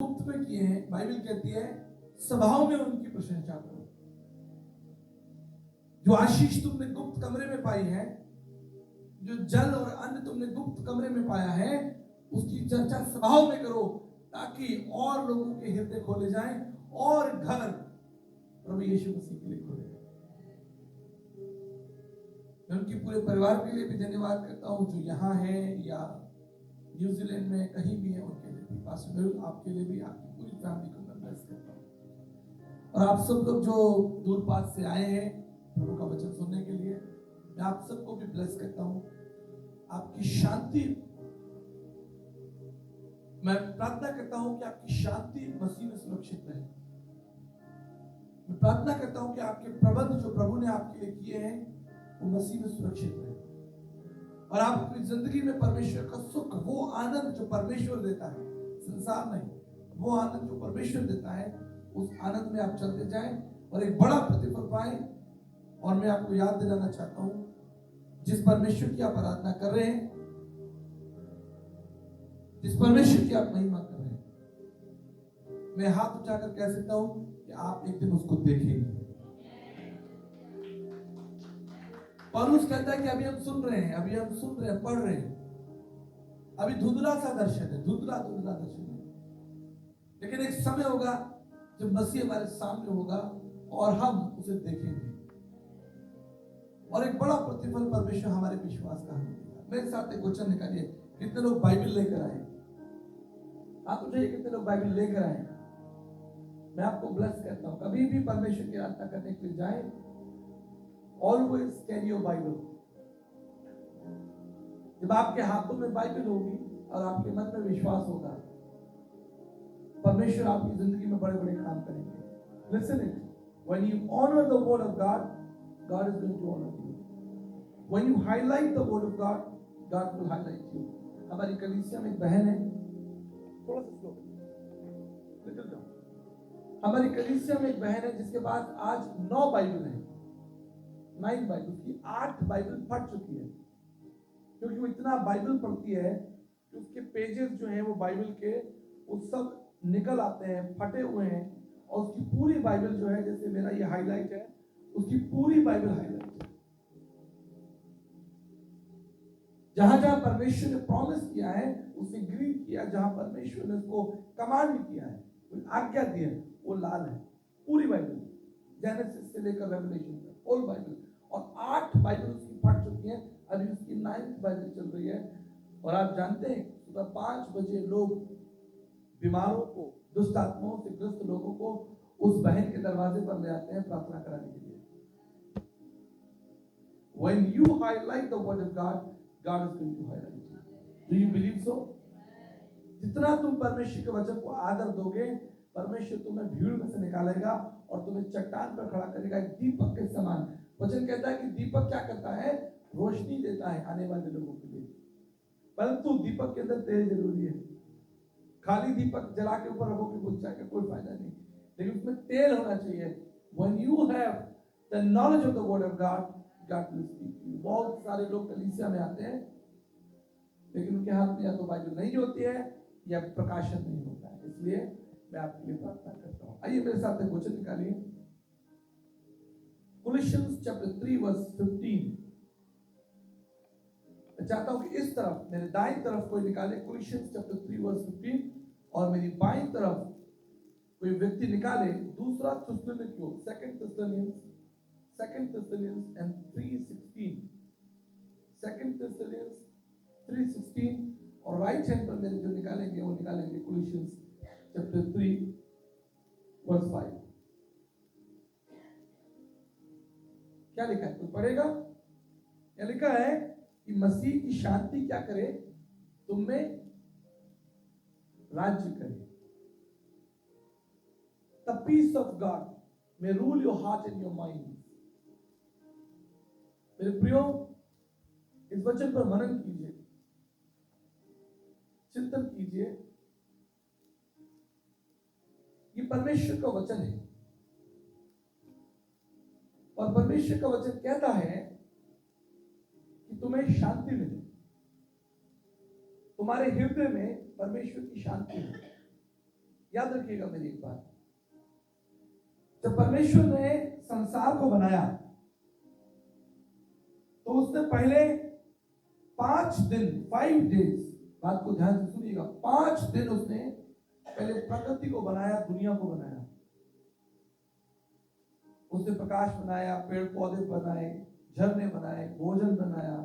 गुप्त में किए हैं, बाइबल कहती है सभाओं में उनकी प्रशंसा करो। जो आशीष तुमने गुप्त कमरे में पाई है, जो जल और अन्न तुमने गुप्त कमरे में पाया है, उसकी चर्चा सभाओं में करो, ताकि और लोगों के हृदय खोले जाएं और घर प्रभु यीशु मसीह के लिए खोले। मैं उनके पूरे परिवार के लिए भी धन्यवाद करता हूं, जो यहाँ है या न्यूजीलैंड में कहीं भी है, उनके लिए भी। पास्टर मेहुल, आपके लिए भी, आपकी पूरी फैमिली को मैं ब्लेस करता हूं। और आप सब लोग जो दूर पास से आए हैं प्रभु का वचन सुनने के लिए, मैं आप सबको भी ब्लेस करता हूं। आपकी शांति, मैं प्रार्थना करता हूं कि आपकी शांति मसीह में सुरक्षित रहे। मैं प्रार्थना करता हूं कि आपके प्रबंध जो प्रभु ने आपके लिए किए हैं वो मसीह में सुरक्षित रहे, और आप अपनी जिंदगी में परमेश्वर का सुख, वो आनंद जो परमेश्वर देता है, संसार नहीं, वो आनंद जो परमेश्वर देता है, उस आनंद में आप चलते जाएं और एक बड़ा प्रतिफल पाएं। और मैं आपको याद दिलाना चाहता हूं, जिस परमेश्वर की आप आराधना कर रहे हैं, जिस परमेश्वर की आप महिमा कर रहे हैं, मैं हाथ उठाकर कह सकता हूं कि आप एक दिन उसको देखेंगे। पौलुस कहता है कि अभी हम सुन रहे हैं, पढ़ रहे हैं, अभी धुंधला सा दर्शन है, धुंधला दर्शन है, लेकिन एक समय होगा जब मसीह हमारे सामने होगा और हम उसे देखेंगे, और एक बड़ा प्रतिफल परमेश्वर हमारे विश्वास का हमें देगा। मेरे साथ एक वचन निकालिए। कितने लोग बाइबल लेकर आए? आप उठाइए, कितने लोग बाइबल लेकर आए? मैं आपको ब्लेस करता हूं। कभी भी परमेश्वर की आराधना करने के लिए जाए, ऑलवेज कैरी योर बाइबल। जब आपके हाथों में बाइबल होगी और आपके मन में विश्वास होगा, परमेश्वर आपकी जिंदगी में बड़े बड़े काम करेंगे। Listen it, when you honour the word of God, God is going to honour you. When you highlight the word of God, God will highlight you. हमारी कलीसिया में एक बहन है, थोड़ा सा स्लो निकल जाओ। हमारी कलीसिया में एक बहन है जिसके पास आज 9 बाइबल है, 9 बाइबल की 8 बाइबल फट चुकी है, क्योंकि वो इतना बाइबल पढ़ती है कि उसके पेजेस जो हैं वो बाइबल के वो सब निकल आते हैं, फटे हुए हैं, और उसकी पूरी बाइबल जो है, जैसे मेरा ये हाईलाइट है, उसकी पूरी बाइबल हाईलाइट है। जहां जहां परमेश्वर ने प्रॉमिस किया है, उसे ग्रीन किया, जहां परमेश्वर ने उसको कमांड किया है, आज्ञा दी है, वो लाल है पूरी बाइबल, जेनेसिस से लेकर रेवलेशन तक होल बाइबल। और 8 बाइबल उसकी फट चुकी है, अभी उसकी 9th बाइबल चल रही है। और आप जानते हैं, सुबह 5 बजे लोग बीमारों को, दुष्ट आत्माओं से ग्रस्त लोगों को उस बहन के दरवाजे पर ले आते हैं प्रार्थना कराने के लिए। When you highlight the word of God, God is going to highlight you. Do you believe so? जितना तुम परमेश्वर के वचन को आदर दोगे, परमेश्वर तुम्हें भीड़ में से निकालेगा और तुम्हें चट्टान पर खड़ा करेगा, एक दीपक के समान। वचन कहता है कि दीपक क्या करता है? रोशनी देता है आने वाले लोगों के लिए, परंतु दीपक के अंदर तेल जरूरी है। खाली दीपक जला के ऊपर रखोगे बुझ जाएगा, कोई फायदा नहीं, लेकिन उसमें तेल होना चाहिए। When you have the knowledge of the word of God, God will speak to you. बहुत सारे लोग कलीसिया में आते हैं, लेकिन उनके हाथ में या तो बाइबल नहीं होती है या प्रकाशन नहीं होता है। इसलिए मैं आपके लिए प्रार्थना करता हूँ। आइए मेरे साथ एक वचन निकालिए, Colossians chapter 3 verse 15। मैं चाहता हूं कि इस तरफ, मेरे दाईं तरफ कोई निकाले Colossians chapter 3 verse 15, और मेरी बाईं तरफ कोई व्यक्ति निकाले दूसरा थिस्सलुनीकियों, 2 Thessalonians and 3:16, 2 Thessalonians 3:16, और राइट हैंड पर मेरे जो निकालेंगे वो निकालेंगे Colossians chapter 3 verse 5। क्या लिखा है? कोई पढ़ेगा? क्या लिखा है कि मसीह की शांति क्या करे? तुम में राज्य करे। The peace of God may rule your heart and your mind। मेरे प्रियो, इस वचन पर मनन कीजिए, चिंतन कीजिए। ये परमेश्वर का वचन है, और परमेश्वर का वचन कहता है कि तुम्हें शांति मिले, तुम्हारे हृदय में परमेश्वर की शांति है। याद रखिएगा मेरी एक बात, जब परमेश्वर ने संसार को बनाया तो उसने पहले 5 दिन 5 डेज, बात को ध्यान से सुनिएगा, 5 दिन उसने पहले प्रकृति को बनाया, दुनिया को बनाया। उसने प्रकाश बनाया, पेड़ पौधे बनाए, झरने बनाए, भोजन बनाया,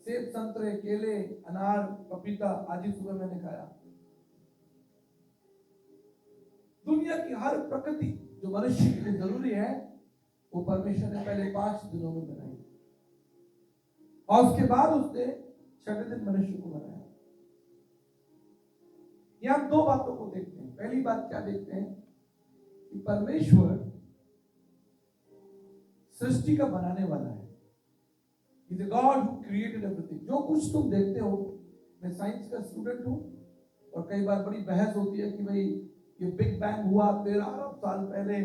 सेब संतरे केले अनार पपीता आदि सुबह मैंने खाया। दुनिया की हर प्रकृति जो मनुष्य के लिए जरूरी है वो परमेश्वर ने पहले 5 दिनों में बनाई, और उसके बाद उसने 6वें दिन मनुष्य को बनाया। यहां 2 बातों को देखते हैं। पहली बात क्या देखते हैं कि परमेश्वर सृष्टि का बनाने वाला है। He's a God who created everything। जो कुछ तुम देखते हो, मैं साइंस का स्टूडेंट हूं और कई बार बड़ी बहस होती है कि भाई ये बिग बैंग हुआ 13 अरब साल पहले,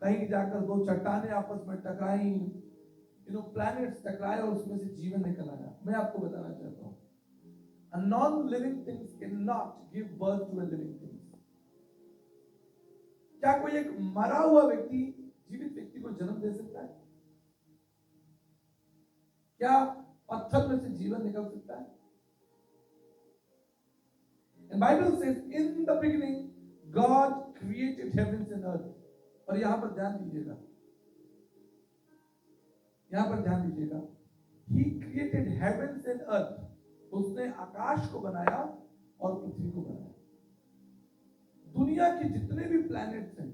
कहीं जाकर 2 चट्टानें आपस में टकराई, प्लैनेट्स टकराए और उसमें से जीवन निकल आया। मैं आपको बताना चाहता हूं, a non-living things cannot give birth to a living thing। क्या कोई एक मरा हुआ व्यक्ति जीवित व्यक्ति को जन्म दे सकता है? क्या पत्थर में से जीवन निकल सकता है? And Bible says in the beginning God created heavens and earth। और यहां पर ध्यान दीजिएगा, यहां पर ध्यान दीजिएगा, He created heavens and earth। उसने आकाश को बनाया और पृथ्वी को बनाया। दुनिया के जितने भी प्लैनेट्स हैं,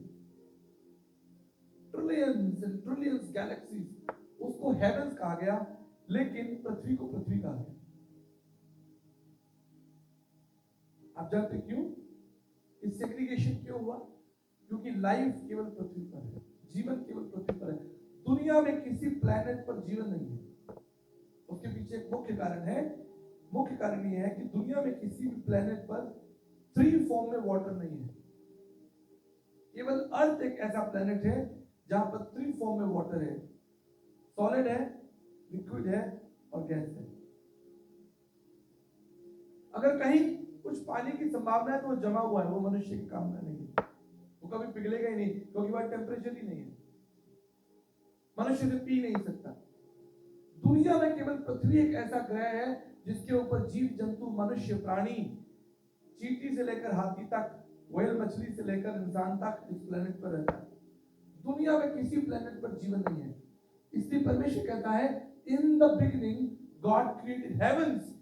ट्रिलियंस एंड ट्रिलियंस गैलेक्सीज, उसको हेवंस कहा गया, लेकिन पृथ्वी को पृथ्वी कहा गया। आप जानते क्यों? इस सेग्रीगेशन क्यों हुआ? क्योंकि लाइफ केवल पृथ्वी पर है, जीवन केवल पृथ्वी पर है। दुनिया में किसी प्लैनेट पर जीवन नहीं है। उसके पीछे एक मुख्य कारण है। मुख्य कारण यह है कि दुनिया में किसी भी प्लैनेट पर 3 फॉर्म में वाटर नहीं है। केवल अर्थ एक ऐसा प्लैनेट है जहां पर 3 फॉर्म में वाटर है, सॉलिड है, लिक्विड है और गैस है। अगर कहीं कुछ पानी की संभावना है तो वो जमा हुआ है, वो मनुष्य के काम का नहीं है, वो कभी पिघलेगा ही नहीं, क्योंकि वह टेम्परेचर ही नहीं है, मनुष्य से पी नहीं सकता। दुनिया में केवल पृथ्वी एक ऐसा ग्रह है जिसके ऊपर जीव जंतु, मनुष्य, प्राणी, चींटी से लेकर हाथी तक, व्हेल मछली से लेकर इंसान तक इस प्लेनेट पर रहता है। दुनिया में किसी प्लेनेट पर जीवन नहीं है। इसलिए परमेश्वर कहता है in the beginning God created heavens,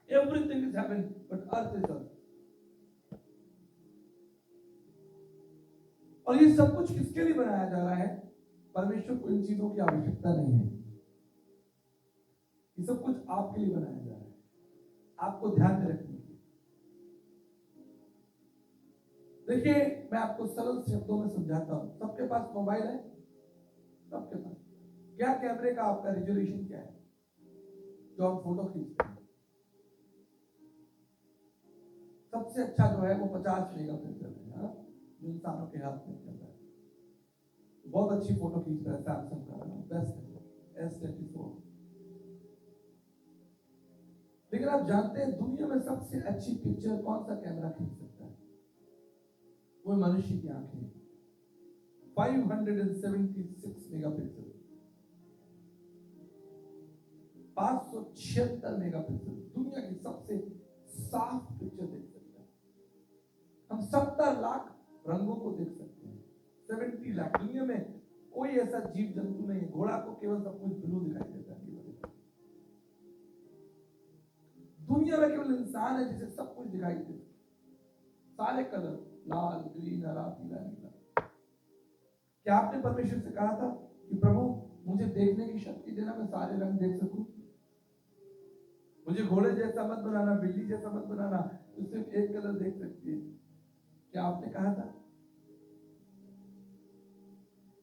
everything is heaven but earth is earth. और ये सब कुछ किसके लिए बनाया जा रहा है? परमेश्वर को इन चीजों की आवश्यकता नहीं है। ये सब कुछ आपके लिए बनाया जा रहा है, आपको ध्यान में रखने के लिए। देखिए, मैं आपको सरल शब्दों में समझाता हूं। सबके पास मोबाइल है, सबके पास। क्या कैमरे का आपका रेजोल्यूशन क्या है जो आप फोटो खींचते हैं? सबसे अच्छा जो है वो 50 मेगापिक्सल है, जो इंसानों के हाथ में चल रहा है। बहुत अच्छी फोटो खींच रहा है सैमसंग का, बेस्ट है S24। लेकिन आप जानते हैं दुनिया में सबसे अच्छी पिक्चर कौन सा कैमरा खींच सकता है? वो मनुष्य की आंखें, 576 मेगापिक्सल, 576 मेगापिक्सल, दुनिया की सबसे साफ पिक्चर देख सकता है। हम 70 लाख रंगों को देख सकते हैं, 70 लाख। दुनिया में कोई ऐसा जीव जंतु नहीं है, घोड़ा को केवल सब कुछ ब्लू दिखाई देता है। दुनिया में केवल इंसान है जिसे सब कुछ दिखाई देता है, सारे कलर, लाल, ग्रीन, हरा, पीला, नीला। क्या आपने परमेश्वर से कहा था कि प्रभु मुझे देखने की शक्ति देना, मैं सारे रंग देख सकूं? मुझे घोड़े जैसा मत बनाना, बिल्ली जैसा मत बनाना, तो सिर्फ एक कलर देख सकती है। क्या आपने कहा था?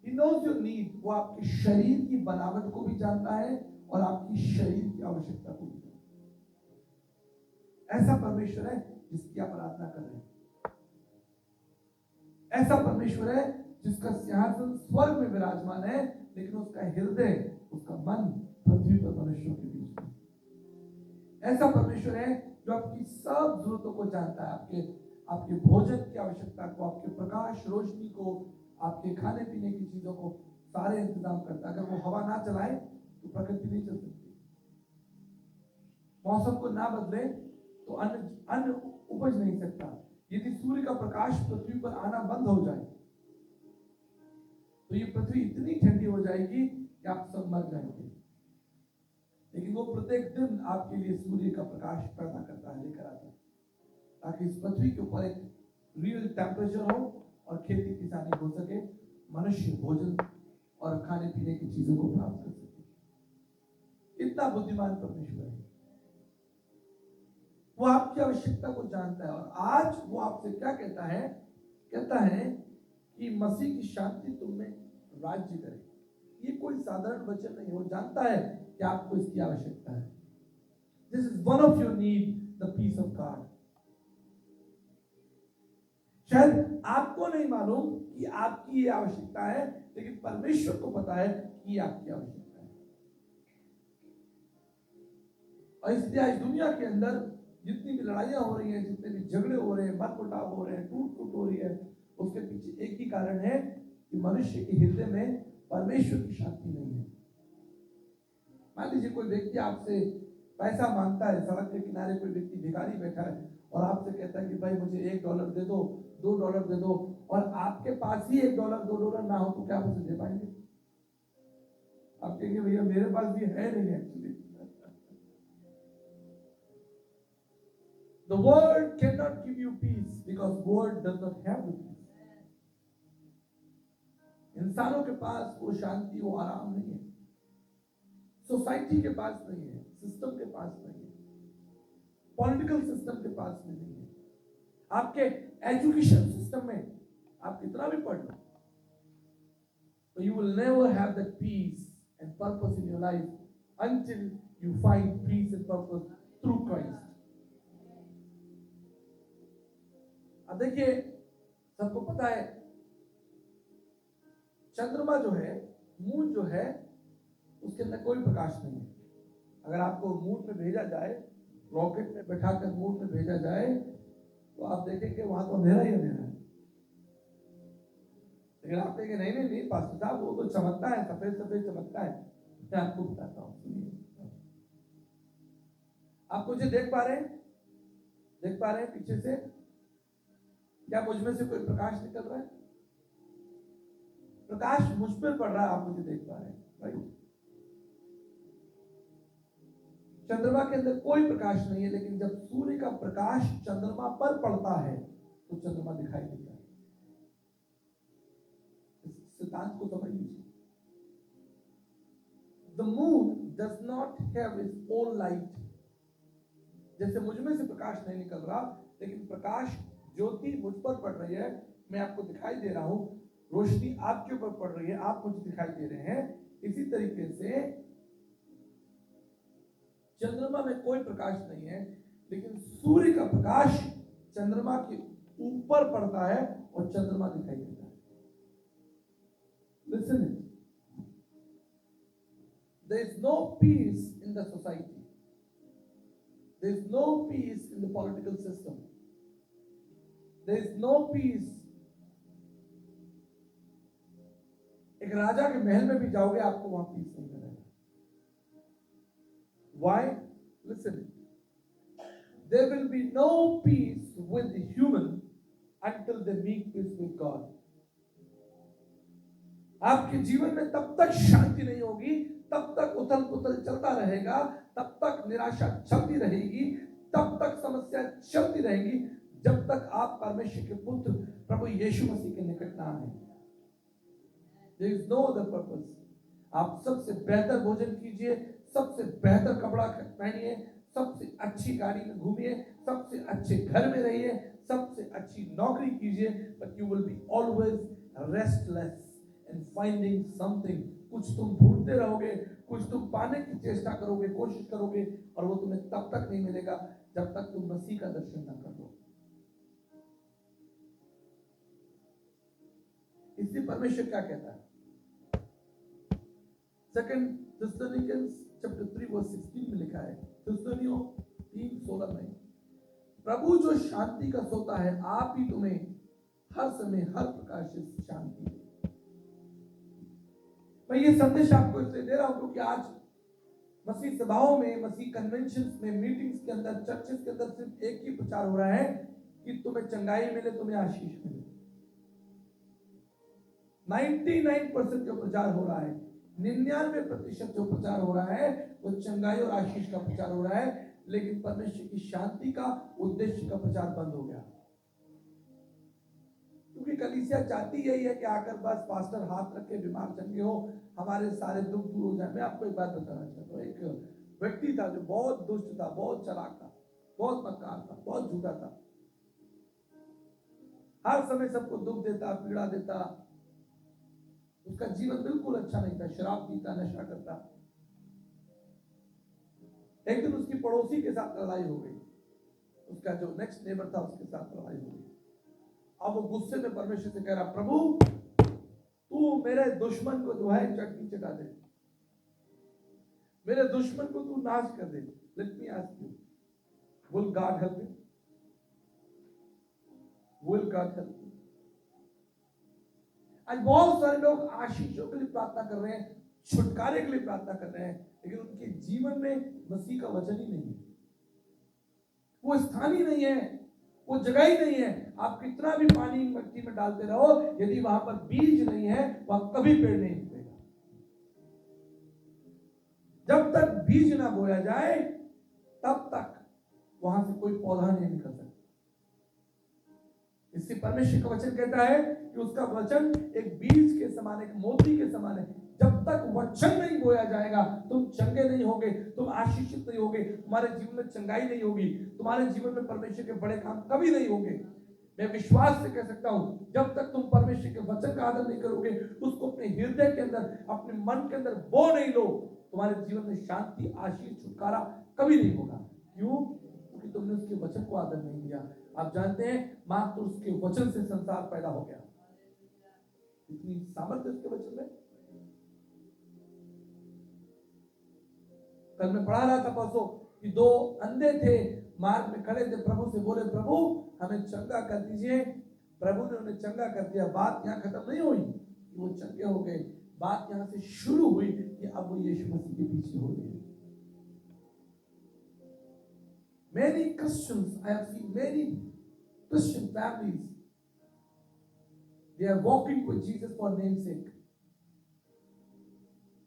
He knows your need। वो आपके शरीर की बनावट को भी जानता है और आपकी शरीर की आवश्यकता को भी जानता है। ऐसा परमेश्वर है जिसकी आप आराधना कर रहे हैं। ऐसा परमेश्वर है जिसका सिंहासन स्वर्ग में विराजमान है, लेकिन उसका हृदय, उसका मन पृथ्वी पर मनुष्यों के बीच में। ऐसा परमेश्वर है जो आपकी सब जरूरतों को जानता है, आपके भोजन की आवश्यकता को, आपके प्रकाश रोशनी को, आपके खाने पीने की चीजों को सारे इंतजाम करता है। अगर वो हवा ना चलाए तो प्रकृति नहीं चल सकती, मौसम को ना बदले तो अन्न उपज नहीं सकता। यदि सूर्य का प्रकाश पृथ्वी पर आना बंद हो जाए तो ये पृथ्वी इतनी ठंडी हो जाएगी कि आप सब मर जाएंगे। लेकिन वो प्रत्येक दिन आपके लिए सूर्य का प्रकाश पैदा करता है, लेकर आता है, ताकि इस पृथ्वी के ऊपर एक रियल टेम्परेचर हो और खेती किसानी हो सके, मनुष्य भोजन और खाने पीने की चीजों को प्राप्त कर सके। इतना बुद्धिमान परमेश्वर है, वो आपकी आवश्यकता को जानता है। और आज वो आपसे क्या कहता है? कहता है कि मसीह की शांति तुम में राज्य करे। ये कोई साधारण वचन नहीं, वो जानता है कि आपको इसकी आवश्यकता है। This is one of your need, the peace of God. शायद आपको नहीं मालूम कि आपकी ये आवश्यकता है, लेकिन परमेश्वर को पता है कि आपकी आवश्यकता है। और इसलिए आज दुनिया के अंदर जितनी भी लड़ाइयां हो रही हैं, जितने भी झगड़े हो रहे हैं, मनमुटाव हो रहे हैं, टूट फूट हो रही है, उसके पीछे एक ही कारण है कि मनुष्य के हृदय में परमेश्वर की शांति नहीं है। मान लीजिए कोई व्यक्ति आपसे पैसा मांगता है, सड़क के किनारे कोई व्यक्ति भिखारी बैठा है और आपसे कहता है कि भाई मुझे $1 दे दो, $2 दे दो, और आपके पास ही $1 $2 ना हो तो क्या आप उसे दे पाएंगे? आप कहेंगे भैया मेरे पास भी है नहीं actually. The world cannot give you peace because world does not have the peace. इंसानों के पास वो शांति, वो आराम नहीं है, सोसाइटी के पास नहीं है, सिस्टम के पास नहीं है, पॉलिटिकल सिस्टम के पास में नहीं है, आपके एजुकेशन सिस्टम में आप कितना भी पढ़ लो, तो you will never have that peace and purpose in your life until you find peace and purpose through Christ. अब देखिए, सबको पता है चंद्रमा जो है, मून जो है, उसके अंदर कोई प्रकाश नहीं है। अगर आपको मून में भेजा जाए, रॉकेट में बैठाकर मून में भेजा जाए, तो आप देखेंगे वहां तो अंधेरा ही अंधेरा है। लेकिन आप कहेंगे नहीं नहीं नहीं पास्टर साहब, वो तो चमकता है, सफेद सफेद चमकता है। मैं आपको बताता हूँ, सुनिए। आप मुझे देख पा रहे हैं? देख पा रहे हैं पीछे से? क्या मुझ में से कोई प्रकाश निकल रहा है? प्रकाश मुझ पर पड़ रहा है, आप मुझे देख पा रहे हैं, राइट? चंद्रमा के अंदर कोई प्रकाश नहीं है, लेकिन जब सूर्य का प्रकाश चंद्रमा पर पड़ता है तो चंद्रमा दिखाई देता है। इस सिद्धांत को समझ लीजिए। The moon does not have its own light. जैसे मुझ में से प्रकाश नहीं निकल रहा, लेकिन प्रकाश ज्योति मुझ पर पड़ रही है, मैं आपको दिखाई दे रहा हूं, रोशनी आपके ऊपर पड़ रही है, आप मुझे दिखाई दे रहे हैं। इसी तरीके से चंद्रमा में कोई प्रकाश नहीं है, लेकिन सूर्य का प्रकाश चंद्रमा के ऊपर पड़ता है और चंद्रमा दिखाई देता है। Listen it. There is no peace in the society. There is no peace in the political system. There is no peace. एक राजा के महल में भी जाओगे, आपको वहां पीस नहीं मिलेगा। Why? Listen. There will be no peace with the human until they make peace with God. आपके जीवन में तब तक शांति नहीं होगी, तब तक उथल पुथल चलता रहेगा, तब तक निराशा चलती रहेगी, तब तक समस्या चलती रहेगी, जब तक आप परमेश्वर के पुत्र प्रभु यीशु मसीह के निकट ना आए। There is no other purpose. आप सबसे बेहतर भोजन कीजिए, सबसे बेहतर कपड़ा पहनिए, सबसे अच्छी गाड़ी में घूमिए, सबसे अच्छे घर में रहिए, सबसे अच्छी नौकरी कीजिए, but you will be always restless and finding something. कुछ तुम ढूंढते रहोगे, कुछ तुम पाने की चेष्टा करोगे, कोशिश करोगे, और वो तुम्हें तब तक नहीं मिलेगा जब तक तुम मसीह का दर्शन न कर लो। इसलिए परमेश्वर क्या कहता है? 2 Thessalonians chapter 3 verse 16 में लिखा है, थिस्सलुनीकियों 3:16 में, प्रभु जो शांति का सोता है, आप ही तुम्हें हर समय हर प्रकार से शांति दे। मैं ये संदेश आपको इसलिए दे रहा हूं क्योंकि आज मसीह सभाओं में, मसीह कन्वेंशन में, मीटिंग्स के अंदर, चर्चेस के अंदर सिर्फ एक ही प्रचार हो रहा है कि तुम्हें चंगाई मिले, तुम्हें आशीष मिले। 99% जो प्रचार हो रहा है, 99% जो प्रचार हो रहा है वो चंगाई और आशीष का प्रचार हो रहा है, लेकिन परमेश्वर की शांति का, उद्देश्य का प्रचार बंद हो गया। क्योंकि कलीसिया चाहती यही है कि आकर बस पास्टर हाथ रख के बीमार चंगे हो, हमारे सारे दुख दूर हो जाए। मैं आपको एक बात बताना चाहता हूँ। एक व्यक्ति था जो बहुत दुष्ट था, बहुत चालाक था, बहुत मक्कार था, बहुत झूठा था, हर समय सबको दुख देता, पीड़ा देता। उसका जीवन बिल्कुल अच्छा नहीं था, शराब पीता, नशा करता। एक दिन उसकी पड़ोसी के साथ लड़ाई हो गई, उसका जो नेक्स्ट नेबर था उसके साथ लड़ाई हो गई। अब वो गुस्से में परमेश्वर से कह रहा, प्रभु तू मेरे दुश्मन को जो है चटनी चटा दे, मेरे दुश्मन को तू नाश कर दे। Let me ask you, will God help you? Will God help you? आज बहुत सारे लोग आशीषों के लिए प्रार्थना कर रहे हैं, छुटकारे के लिए प्रार्थना कर रहे हैं, लेकिन उनके जीवन में मसीह का वचन ही नहीं है, वो स्थान ही नहीं है, वो जगह ही नहीं है। आप कितना भी पानी मिट्टी में डालते रहो, यदि वहां पर बीज नहीं है, वहां कभी पेड़ नहीं निकलेगा। जब तक बीज ना बोया जाए तब तक वहां से कोई पौधा नहीं निकल सकता। इससे परमेश्वर का वचन कहता है कि उसका वचन एक बीज के समान, एक मोती के समान है। जब तक वचन नहीं बोया जाएगा तुम चंगे नहीं होगे, तुम आशीषित नहीं होगे, तुम्हारे जीवन में चंगाई नहीं होगी, तुम्हारे जीवन में परमेश्वर के बड़े काम कभी नहीं होंगे। मैं विश्वास से कह सकता हूं, जब तक तुम परमेश्वर के वचन का आदर नहीं करोगे, उसको अपने हृदय के अंदर, अपने मन के अंदर बो नहीं लो, तुम्हारे जीवन में शांति, आशीष, छुटकारा कभी नहीं होगा। क्यों? क्योंकि तुमने उसके वचन को आदर नहीं दिया। आप जानते हैं, मात्र उसके वचन से संसार पैदा हो गया। इतनी सामर्थ्य उसके वचन में। कल मैं पढ़ा रहा था परसों कि दो अंधे थे, मार्ग में खड़े थे, प्रभु से बोले, प्रभु हमें चंगा कर दीजिए। प्रभु ने उन्हें चंगा कर दिया। बात यहाँ खत्म नहीं हुई कि वो चंगे हो गए, बात यहाँ से शुरू हुई कि अब वो यीशु मसीह के पीछे हो गए। Many Christians, I have seen many Christian families, they are walking with Jesus for name's sake,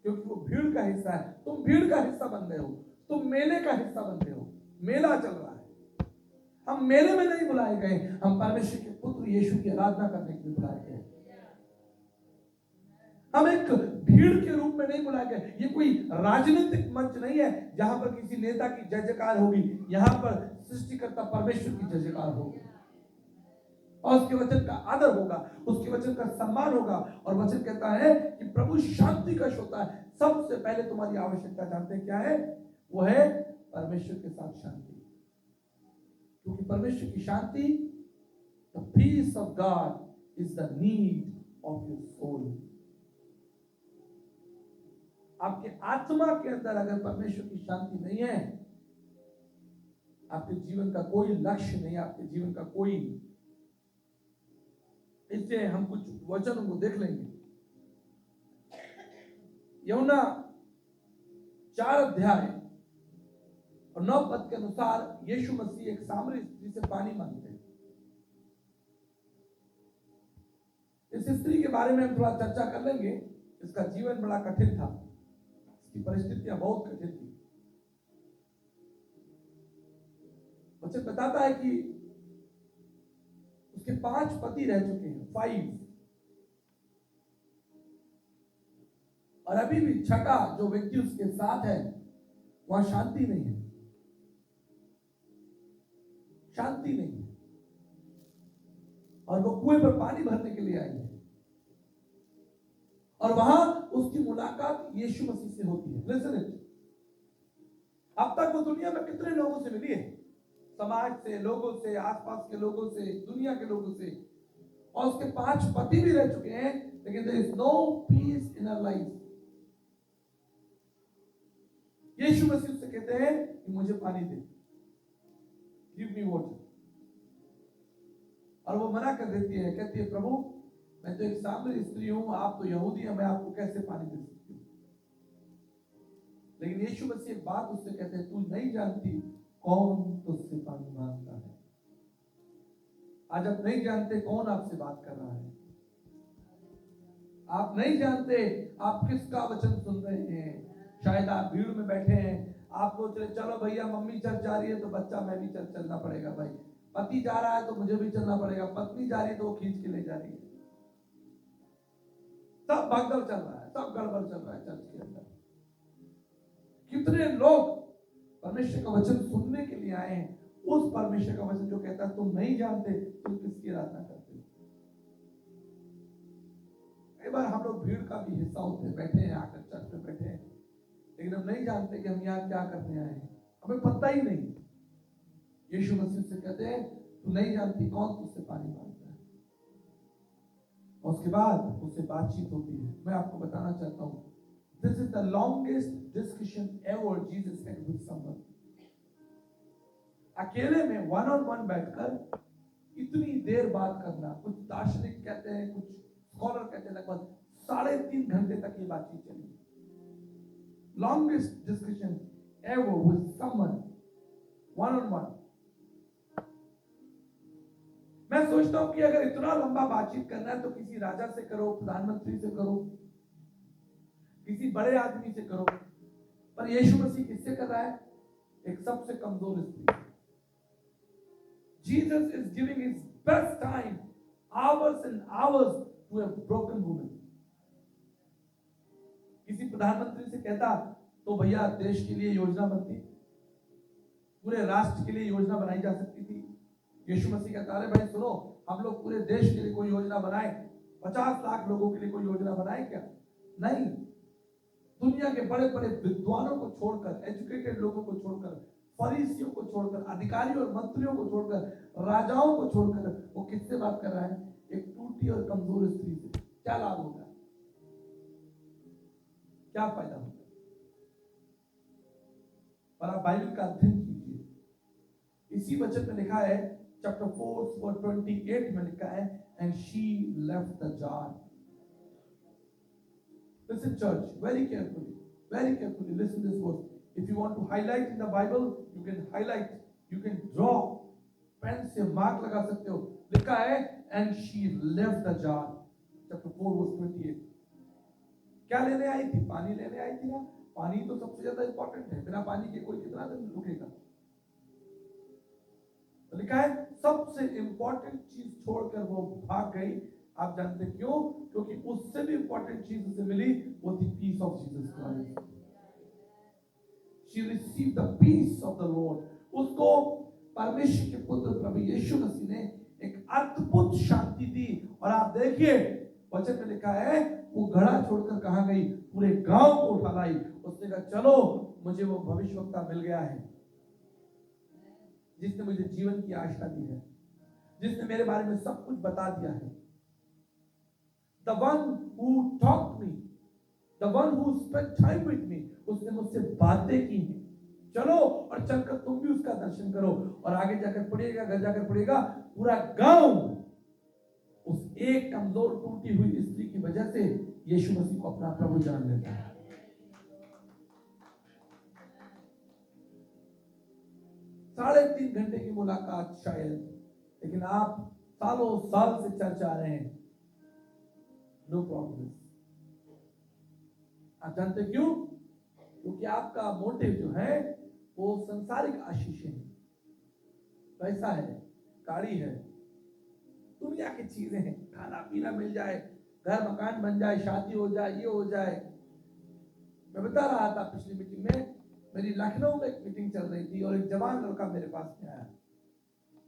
क्योंकि वो भीड़ का हिस्सा है। तुम भीड़ का हिस्सा बन गए हो, तुम मेले का हिस्सा बन गए हो। मेला चल रहा है, हम मेले में नहीं बुलाए गए, हम परमेश्वर के पुत्र यीशु की आराधना करने के लिए बुलाए गए। हम एक भीड़ के रूप में नहीं बुलाए गए। ये कोई राजनीतिक मंच नहीं है जहां पर किसी नेता की जय जयकार होगी। यहां पर सृष्टिकर्ता परमेश्वर की जय जयकार होगी और उसके वचन का आदर होगा, उसके वचन का सम्मान होगा। और वचन कहता है कि प्रभु शांति का होता है। सबसे पहले तुम्हारी आवश्यकता जानते हैं क्या है? वो है परमेश्वर के साथ शांति। क्योंकि परमेश्वर की शांति, the peace of God is the need of your soul. आपके आत्मा के अंदर अगर परमेश्वर की शांति नहीं है, आपके जीवन का कोई लक्ष्य नहीं, आपके जीवन का कोई। इससे हम कुछ वचनों को देख लेंगे। यूहन्ना 4 अध्याय और 9 पद के अनुसार यीशु मसीह एक सामरी स्त्री से पानी मांगते हैं। इस स्त्री के बारे में हम थोड़ा चर्चा कर लेंगे। इसका जीवन बड़ा कठिन था, इसकी परिस्थितियां बहुत कठिन थी। वचन बताता है कि उसके 5 पति रह चुके हैं, 5, और अभी भी छठा जो व्यक्ति उसके साथ है, वहां शांति नहीं है, शांति नहीं है। और वो कुएं पर पानी भरने के लिए आई है और वहां उसकी मुलाकात यीशु मसीह से होती है। Listen it. अब तक वो दुनिया में कितने लोगों से मिली है? समाज से, लोगों से, आसपास के लोगों से, दुनिया के लोगों से, और उसके 5 पति भी रह चुके हैं, लेकिन there is no peace in her life. Yeshu Masih से कहते हैं कि मुझे पानी दे, गिव मी वाटर। और वो मना कर देती है, कहती है प्रभु मैं तो एक सामरी स्त्री हूं, आप तो यहूदी हैं, मैं आपको कैसे पानी दे सकती हूँ। लेकिन यीशु मसीह एक बात उससे कहते हैं, तू नहीं जानती कौन तुझसे पानी मांगता है। आज आप नहीं जानते कौन आपसे बात कर रहा है, आप नहीं जानते आप किसका वचन सुन रहे हैं। शायद आप भीड़ में बैठे हैं, आप सोच रहे चलो भैया मम्मी चर्च जा रही है तो बच्चा मैं भी चर्च चलना पड़ेगा, भाई पति जा रहा है तो मुझे भी चलना पड़ेगा, पत्नी जा रही है तो वो खींच के ले जा रही है। सब भगदड़ चल रहा है, सब गड़बड़ चल रहा है चर्च के अंदर। कितने लोग परमेश्वर का वचन सुनने के लिए आए हैं, उस परमेश्वर का वचन जो कहता है तुम नहीं जानते तुम किसकी आराधना करते हो। कई बार हम लोग भीड़ का भी हिस्सा होते हैं, बैठे हैं आकर चर्च में बैठे हैं, लेकिन हम नहीं जानते कि हम यहाँ क्या करने आए हैं, हमें पता ही नहीं। यीशु मसीह से कहते हैं तू नहीं जानती कौन तुझसे पानी मांगता है। और उसके बाद उससे बातचीत होती है। मैं आपको बताना चाहता हूँ, this is the longest discussion ever Jesus had with someone. अकेले में वन ऑन वन बैठकर इतनी देर बात करना, कुछ दार्शनिक कहते हैं, कुछ स्कॉलर कहते हैं लगभग 3.5 घंटे तक ये बातचीत चली। Longest discussion ever with someone, one on one. मैं सोचता हूं कि अगर इतना लंबा बातचीत करना है तो किसी राजा से करो, प्रधानमंत्री से करो, किसी बड़े आदमी से करो, पर यीशु मसीह किससे कर रहा है? एक सबसे कमजोर स्त्री। Jesus is giving his best time, hours and hours, to a broken woman. किसी प्रधानमंत्री से कहता तो भैया देश के लिए योजना बनती, पूरे राष्ट्र के लिए योजना बनाई जा सकती थी। यीशु मसीह कहता है भाई सुनो, हम लोग पूरे देश के लिए कोई योजना बनाए, 50 लाख लोगों के लिए कोई योजना बनाए क्या? नहीं। दुनिया के बड़े बड़े विद्वानों को छोड़कर, एजुकेटेड लोगों को छोड़कर, फरीसियों को छोड़कर, अधिकारियों और मंत्रियों को छोड़कर, राजाओं को छोड़कर वो किससे बात कर रहा है? एक टूटी और कमजोर स्त्री से। क्या लाभ होगा, क्या फायदा होगा? और आप बाइबल का अध्ययन कीजिए, इसी वचन में लिखा है, चैप्टर 4 वर्स 28 में लिखा है, and she left the jar. Listen church, very carefully listen this verse. If you want to highlight in the Bible, you can highlight, you can draw, pen से मार्क लगा सकते हो। लिखा है and she left the jar, chapter 4 verse 28। क्या लेने आई थी? पानी लेने आई थी ना। पानी तो सबसे ज्यादा इंपॉर्टेंट है, बिना पानी के कोई कितना दिन रुकेगा। तो लिखा है सबसे इंपॉर्टेंट चीज छोड़कर वो भाग गई। आप जानते क्यों? क्योंकि उससे भी इंपॉर्टेंट चीज उसे मिली, वो थी peace of Jesus Christ. She received the peace of the Lord. उसको परमेश्वर के पुत्र प्रभु यीशु मसीह ने एक अद्भुत शांति दी। और आप देखिए वचन में लिखा है वो घड़ा छोड़कर कहां गई? पूरे गांव को उठा लाई। उसने कहा चलो, मुझे वो भविष्यवक्ता मिल गया है जिसने मुझे जीवन की आशा दी है, जिसने मेरे बारे में सब कुछ बता दिया है। The one who taught me, the one who spent time with me, उसने मुझसे बातें की हैं। चलो और चलकर तुम भी उसका दर्शन करो। और आगे जाकर पढ़िएगा, घर जाकर पढ़िएगा, पूरा गांव उस एक कमजोर टूटी हुई स्त्री की वजह से यीशु मसीह को अपना प्रभु जान लेता है। साढ़े 3 घंटे की मुलाकात शायद, लेकिन आप सालों साल से चर्च आ रहे हैं, नो प्रॉब्लम। आप जानते क्यों? क्योंकि आपका मोटिव जो है वो संसारिक आशीष है, पैसा है, गाड़ी है, दुनिया की चीजें हैं, खाना पीना मिल जाए, घर मकान बन जाए, शादी हो जाए, ये हो जाए। मैं बता रहा था पिछली मीटिंग में, मेरी लखनऊ में एक मीटिंग चल रही थी और एक जवान लड़का मेरे पास में आया।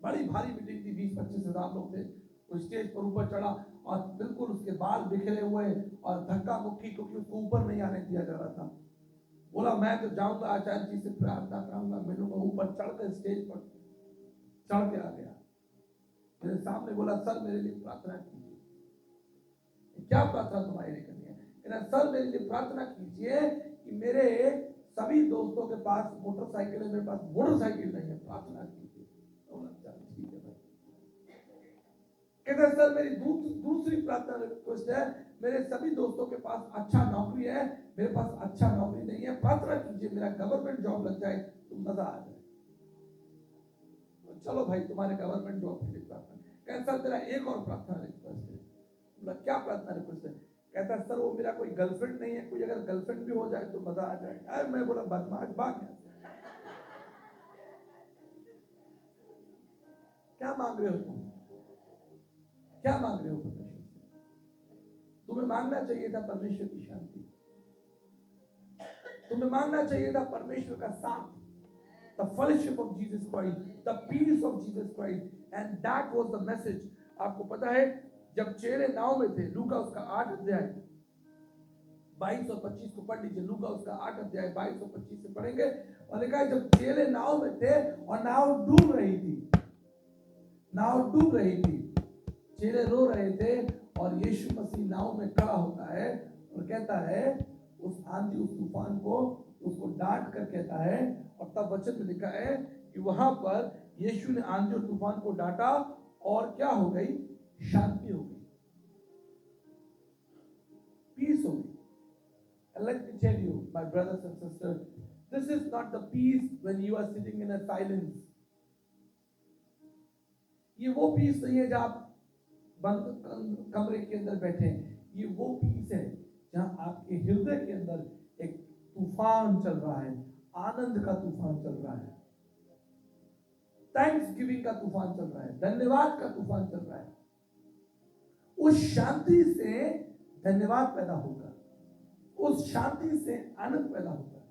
बड़ी भारी मीटिंग थी, 20-25 हजार लोग थे। वो स्टेज पर ऊपर चढ़ा और बिल्कुल उसके बाल बिखरे हुए और धक्का मुक्की, क्योंकि उसको ऊपर नहीं आने दिया जा रहा था। बोला मैं तो जाऊंगा, आचार्य जी से प्रार्थना करूंगा, मिलूंगा। ऊपर चढ़कर स्टेज पर चढ़ के आ गया, मेरे सामने बोला सर मेरे लिए प्रार्थना कीजिए। क्या प्रार्थना तुम्हारे लिए करनी है? सर मेरे लिए प्रार्थना कीजिए कि मेरे सभी दोस्तों के पास मोटरसाइकिल है, मेरे पास मोटरसाइकिल नहीं है, प्रार्थना कीजिए। ठीक है भाई। कहते हैं सर मेरी दूसरी प्रार्थना रिक्वेस्ट है, मेरे सभी दोस्तों के पास अच्छा नौकरी है, मेरे पास अच्छा नौकरी नहीं है, प्रार्थना कीजिए मेरा गवर्नमेंट जॉब लग जाए तो मजा आ जाए। तो चलो भाई तुम्हारे गवर्नमेंट जॉब के लिए प्रार्थना। कहते सर मेरा एक और प्रार्थना रिक्वेस्ट है। बोला क्या प्रार्थना रिक्वेस्ट है? कहता सर वो मेरा कोई गर्लफ्रेंड नहीं है, कोई अगर गर्लफ्रेंड भी हो जाए तो मजा आ जाए। अरे मैं बोला बदमाश भाग यहाँ से। क्या मांग रहे हो तुम? क्या मांग रहे हो परमेश्वर से? तुम्हें मांगना चाहिए था परमेश्वर की शांति, तुम्हें मांगना चाहिए था परमेश्वर का साथ, the fellowship of Jesus Christ, the peace of Jesus Christ, and that was the message। आपको पता है जब चेले नाव में थे, लूका उसका 8 अध्याय 22 और 25 को पढ़ लीजिए। लूका उसका 8 अध्याय 22 और 25 से पढ़ेंगे। और लिखा है जब चेले नाव में थे और नाव डूब रही थी, नाव डूब रही थी, चेले रो रहे थे और यीशु मसीह नाव में खड़ा होता है और कहता है उस आंधी उस तूफान को उसको डांट कर कहता है। और तब वचन में लिखा है कि वहां पर यीशु ने आंधी और तूफान को डांटा और क्या हो गई? शांति हो गई, पीस हो गई। And let me tell you, my brothers and sisters, this is not the peace when you are sitting in a silence। ये वो पीस नहीं है जहां आप बंद कमरे के अंदर बैठे हैं। ये वो पीस है जहां आपके हृदय के अंदर एक तूफान चल रहा है, आनंद का तूफान चल रहा है, थैंक्स गिविंग का तूफान चल रहा है, धन्यवाद का तूफान चल रहा है। उस शांति से धन्यवाद पैदा होगा, उस शांति से आनंद पैदा होगा।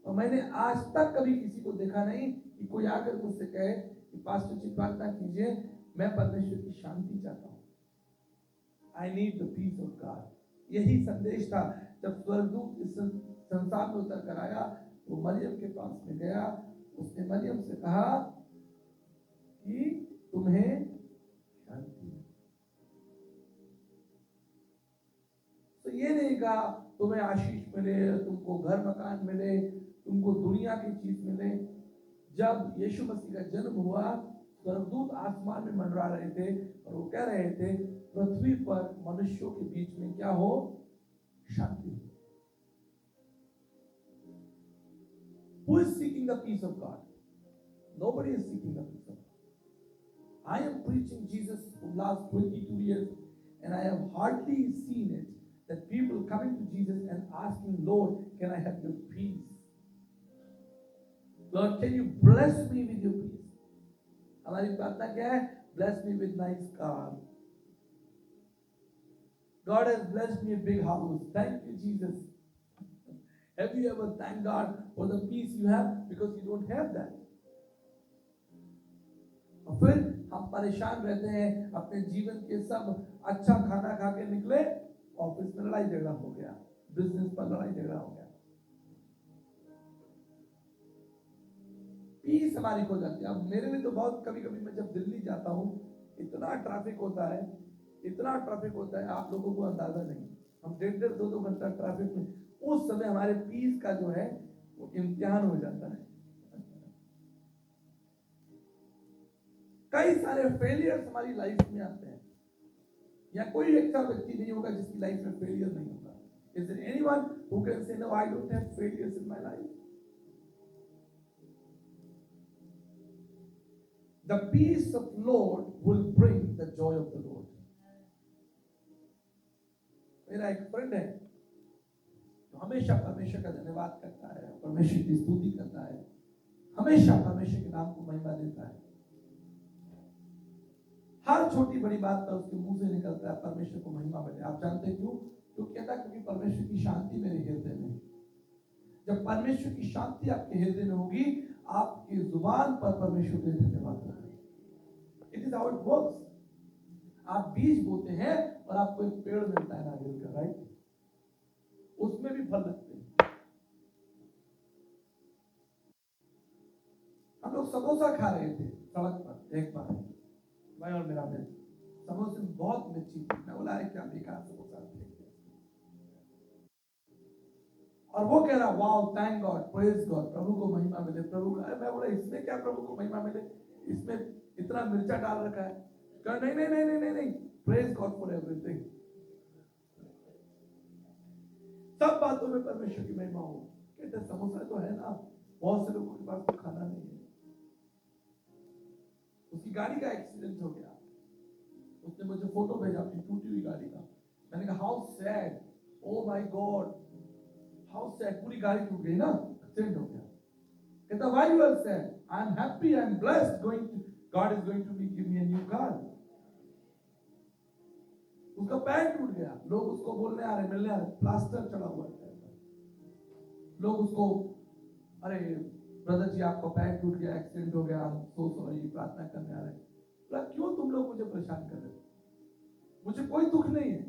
और मैंने आज तक कभी किसी को देखा नहीं कि कोई आकर मुझसे कहे कि पास्टर जी प्रार्थना कीजिए, मैं परमेश्वर की शांति चाहता हूं, I need the peace of God. यही संदेश था जब स्वर्गदूत इस संसार में उतर कर आया, वो मरियम के पास में गया, उसने मरियम से कहा कि तुम्हें शांति। तो ये नहीं कहा तुम्हें आशीष मिले, तुमको घर मकान मिले, तुमको दुनिया की चीज मिले। जब यीशु मसीह का जन्म हुआ, स्वर्गदूत आसमान में मंडरा रहे थे और वो कह रहे थे पृथ्वी पर मनुष्यों के बीच में क्या हो? शांति। Who is seeking the peace of God? Nobody is seeking the peace of God. I am preaching Jesus for the last 22 years and I have hardly seen it that people coming to Jesus and asking, Lord, can I have your peace? Lord, can you bless me with your peace? हमारी प्रार्थना क्या है? Bless me with nice car. God has blessed me a big house. Thank you, Jesus. Have you ever thanked God for the peace you have? Because you don't have that. और फिर हम परेशान रहते हैं, अपने जीवन के सब अच्छा खाना खा के निकले, ऑफिस में लड़ाई झगड़ा हो गया, बिजनेस पर लड़ाई झगड़ा हो गया, पीस हमारी खो जाती है। अब मेरे लिए तो बहुत कभी कभी मैं जब दिल्ली जाता हूँ, इतना ट्रैफिक होता है, इतना ट्रैफिक होता है, आप लोगों को अंदाजा नहीं। हम 1.5 2 घंटा ट्रैफिक में, उस समय हमारे पीस का जो है वो इम्तिहान हो जाता है। कई सारे फेलियर्स हमारी लाइफ में आते हैं, या कोई ऐसा व्यक्ति नहीं होगा जिसकी लाइफ में फेलियर नहीं होगा। Is there anyone who can say no, I don't have failures in my life? The peace of Lord will bring the joy of the Lord. मेरा एक फ्रेंड है तो हमेशा परमेश्वर का धन्यवाद करता है, परमेश्वर की स्तुति करता है, हमेशा परमेश्वर के नाम को महिमा देता है। हर छोटी बड़ी बात पर उसके मुंह से निकलता है परमेश्वर को महिमा मिले। आप जानते क्यों? तो कहता क्योंकि परमेश्वर की शांति मेरे हृदय में। जब परमेश्वर की शांति आपके हृदय में होगी, आपकी जुबान पर परमेश्वर के धन्यवाद होगा। It is how it works. आप बीज बोते हैं और आपको एक पेड़ मिलता है नारियल का, राइट? उसमें भी फल लगते हैं। हम लोग समोसा खा रहे थे सड़क पर एक बार, मैं और मेरा मित्र, समोसे में बहुत मिर्ची थी। मैं बोला क्या बेकार समोसा, और वो कह रहा wow thank God, praise God, प्रभु को महिमा मिले, प्रभु को। मैं बोला इसमें क्या प्रभु को महिमा मिले, इसमें इतना मिर्चा डाल रखा है। नहीं नहीं नहीं नहीं नहीं नहीं, प्रेज गॉड फॉर एवरीथिंग। सब बातों में परमेश्वर की महिमा हो। कहते समोसा तो है ना, बहुत से लोगों के पास तो खाना नहीं है। उसकी गाड़ी का एक्सीडेंट हो गया, उसने मुझे फोटो भेजा अपनी टूटी हुई गाड़ी का। मैंने कहा how sad, oh my God how sad, पूरी गाड़ी टूट गई ना, एक्सीडेंट हो गया। कहता why you are sad, I am happy, I am blessed, going to God is going to give me a new car. उसका पैर टूट गया, लोग उसको बोलने आ रहे, मिलने आ रहे, प्लास्टर चढ़ा हुआ है। लोग उसको, अरे ब्रदर जी आपका पैर टूट गया, एक्सीडेंट हो गया, हम सो सॉरी, प्रार्थना करने आ रहे हैं। बोला क्यों तुम लोग मुझे परेशान कर रहे हो, मुझे कोई दुख नहीं है।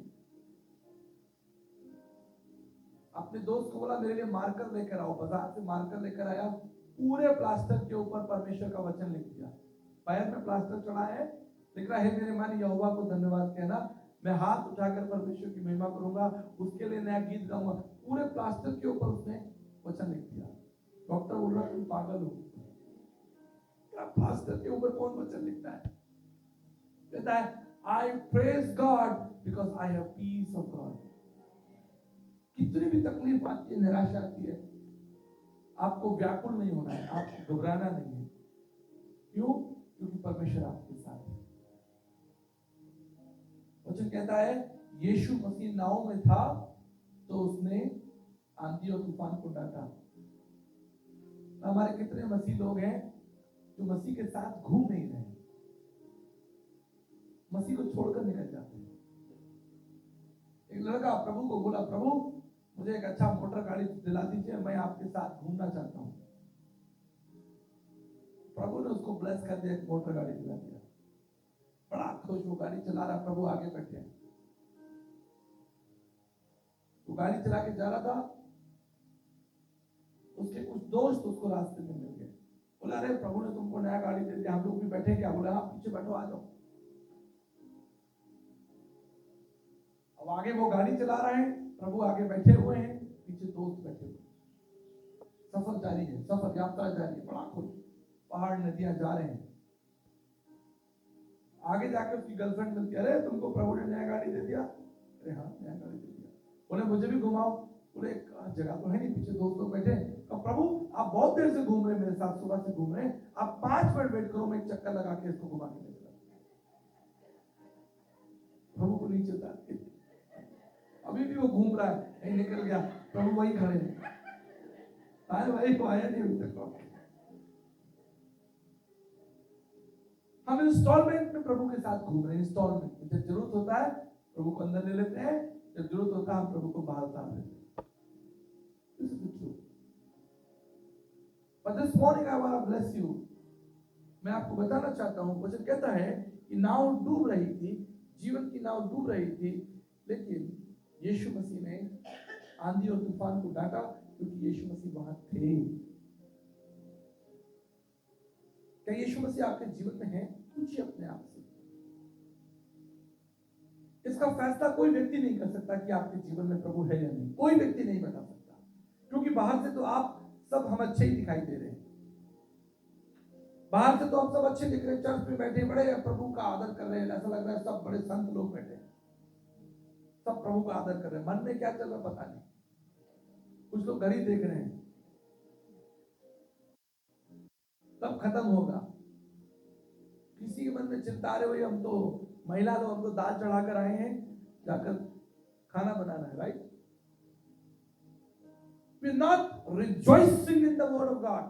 अपने दोस्त को बोला मेरे लिए मार्कर लेकर आओ, बाजार से मार्कर लेकर आया, पूरे प्लास्टर के ऊपर परमेश्वर का वचन लिख दिया। पैर में प्लास्टर चढ़ा है, लिख रहा है मेरे मन यहोवा को धन्यवाद कहना, मैं हाथ उठाकर परमेश्वर की महिमा करूंगा, उसके लिए नया गीत गाऊंगा। पूरे प्लास्टर के ऊपर उसने वचन लिख दिया। डॉक्टर बोल रहा तुम पागल हो, क्या प्लास्टर के ऊपर कौन वचन लिखता है? कहता है आई praise God because I have piece of God. कितनी भी तकलीफ आती है, निराशा आती है, आपको व्याकुल नहीं होना है, आपको घबराना नहीं है। क्यों? क्योंकि परमेश्वर आपके साथ है। वचन कहता है यीशु मसीह नाव में था तो उसने आंधी और तूफान को डांटा। हमारे कितने मसीह लोग हैं जो मसीह के साथ घूम नहीं रहे, मसीह को छोड़कर निकल जाते हैं। एक लड़का प्रभु को बोला, प्रभु मुझे एक अच्छा मोटर गाड़ी दिला दीजिए, मैं आपके साथ घूमना चाहता हूं। प्रभु ने उसको ब्लेस कर दिया, एक मोटर गाड़ी दिला दिया। बड़ा खुश, वो गाड़ी चला रहा, प्रभु आगे बैठे। वो गाड़ी चला के जा रहा था, उसके कुछ दोस्त उसको रास्ते में मिल गए। बोला अरे प्रभु ने तुमको नया गाड़ी दे दिया, हम लोग भी बैठे क्या? बोला हाँ पीछे बैठो, आ जाओ। अब आगे वो गाड़ी चला रहे हैं, प्रभु आगे बैठे हुए हैं, पीछे दोस्त बैठे हुए। सफर जारी है, सफर यात्रा जारी है, बड़ा खुश, पहाड़ नदियां जा रहे हैं। आगे जाकर उसकी गर्लफ्रेंड मिलती है, अरे तुमको प्रभु ने नया गाड़ी दे दिया? अरे हाँ नया गाड़ी दे दिया। बोले मुझे भी घुमाओ। बोले जगह तो है नहीं, पीछे दोस्त लोग बैठे। तो प्रभु आप बहुत देर से घूम रहे हैं मेरे साथ, सुबह से घूम रहे हैं, आप 5 मिनट वेट करो, मैं एक चक्कर लगा के इसको घुमा के लेकर। प्रभु को नीचे उतार के, अभी भी वो घूम रहा है, नहीं निकल गया, प्रभु वही खड़े हैं। आए भाई को आया नहीं अभी तक। हम इंस्टॉलमेंट में प्रभु के साथ घूम रहे हैं, इंस्टॉलमेंट में। जब जरूरत होता है प्रभु को अंदर ले लेते हैं, जब जरूरत होता है हम प्रभु को बाहर उतार लेते हैं। This is the truth. But this morning I want to bless you. मैं आपको बताना चाहता हूँ, वचन कहता है कि नाव डूब रही थी, जीवन की नाव डूब रही थी, लेकिन यीशु मसीह ने आंधी और तूफान को डांटा क्योंकि यीशु मसीह वहां थे। क्या यीशु मसीह आपके जीवन में है? पूछिए अपने आप से। इसका फैसला कोई व्यक्ति नहीं कर सकता कि आपके जीवन में प्रभु है या नहीं, कोई व्यक्ति नहीं बता सकता, क्योंकि बाहर से तो आप सब हम अच्छे ही दिखाई दे रहे हैं। बाहर से तो हम सब अच्छे दिख रहे हैं, चर्च में बैठे बड़े प्रभु का आदर कर रहे हैं, ऐसा लग रहा है सब बड़े संत लोग बैठे हैं, सब प्रभु का आदर कर रहे हैं। मन में क्या चल रहा पता नहीं, कुछ लोग घड़ी देख रहे हैं, सब खत्म होगा। किसी के मन में चिंता आ रही हुई, हम तो महिला लोग, हमको दाल चढ़ाकर आए हैं, जाकर खाना बनाना है, right? We are not rejoicing in the word of God.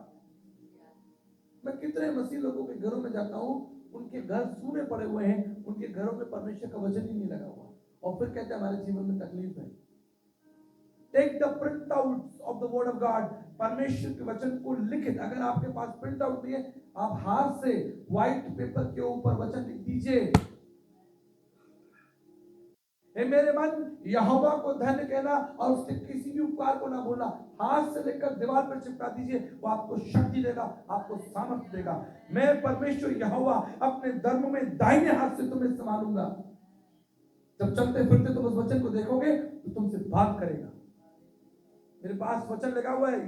मैं कितने मसीह लोगों के घरों में जाता हूँ, उनके घर सूने पड़े हुए हैं, उनके घरों में परमेश्वर का वचन ही नहीं लगा हुआ, और फिर कहते हैं हमारे जीवन में तकलीफ है। Take the print out of the word of God. परमेश्वर के वचन को लिखित, अगर आपके पास प्रिंट आउट नहीं है, आप हाथ से व्हाइट पेपर के ऊपर वचन लिख दीजिए। हे मेरे मन यहोवा को धन्य कहना और उसके किसी भी उपकार को ना भूलना। हाथ से लेकर दीवार पर चिपका दीजिए, वो आपको शक्ति देगा, आपको सामर्थ्य देगा। मैं परमेश्वर यहोवा अपने धर्म में दाहिने हाथ से तुम्हें संभालूंगा। जब चलते फिरते तुम उस वचन को देखोगे तो तुमसे बात करेगा। मेरे पास वचन लगा हुआ है,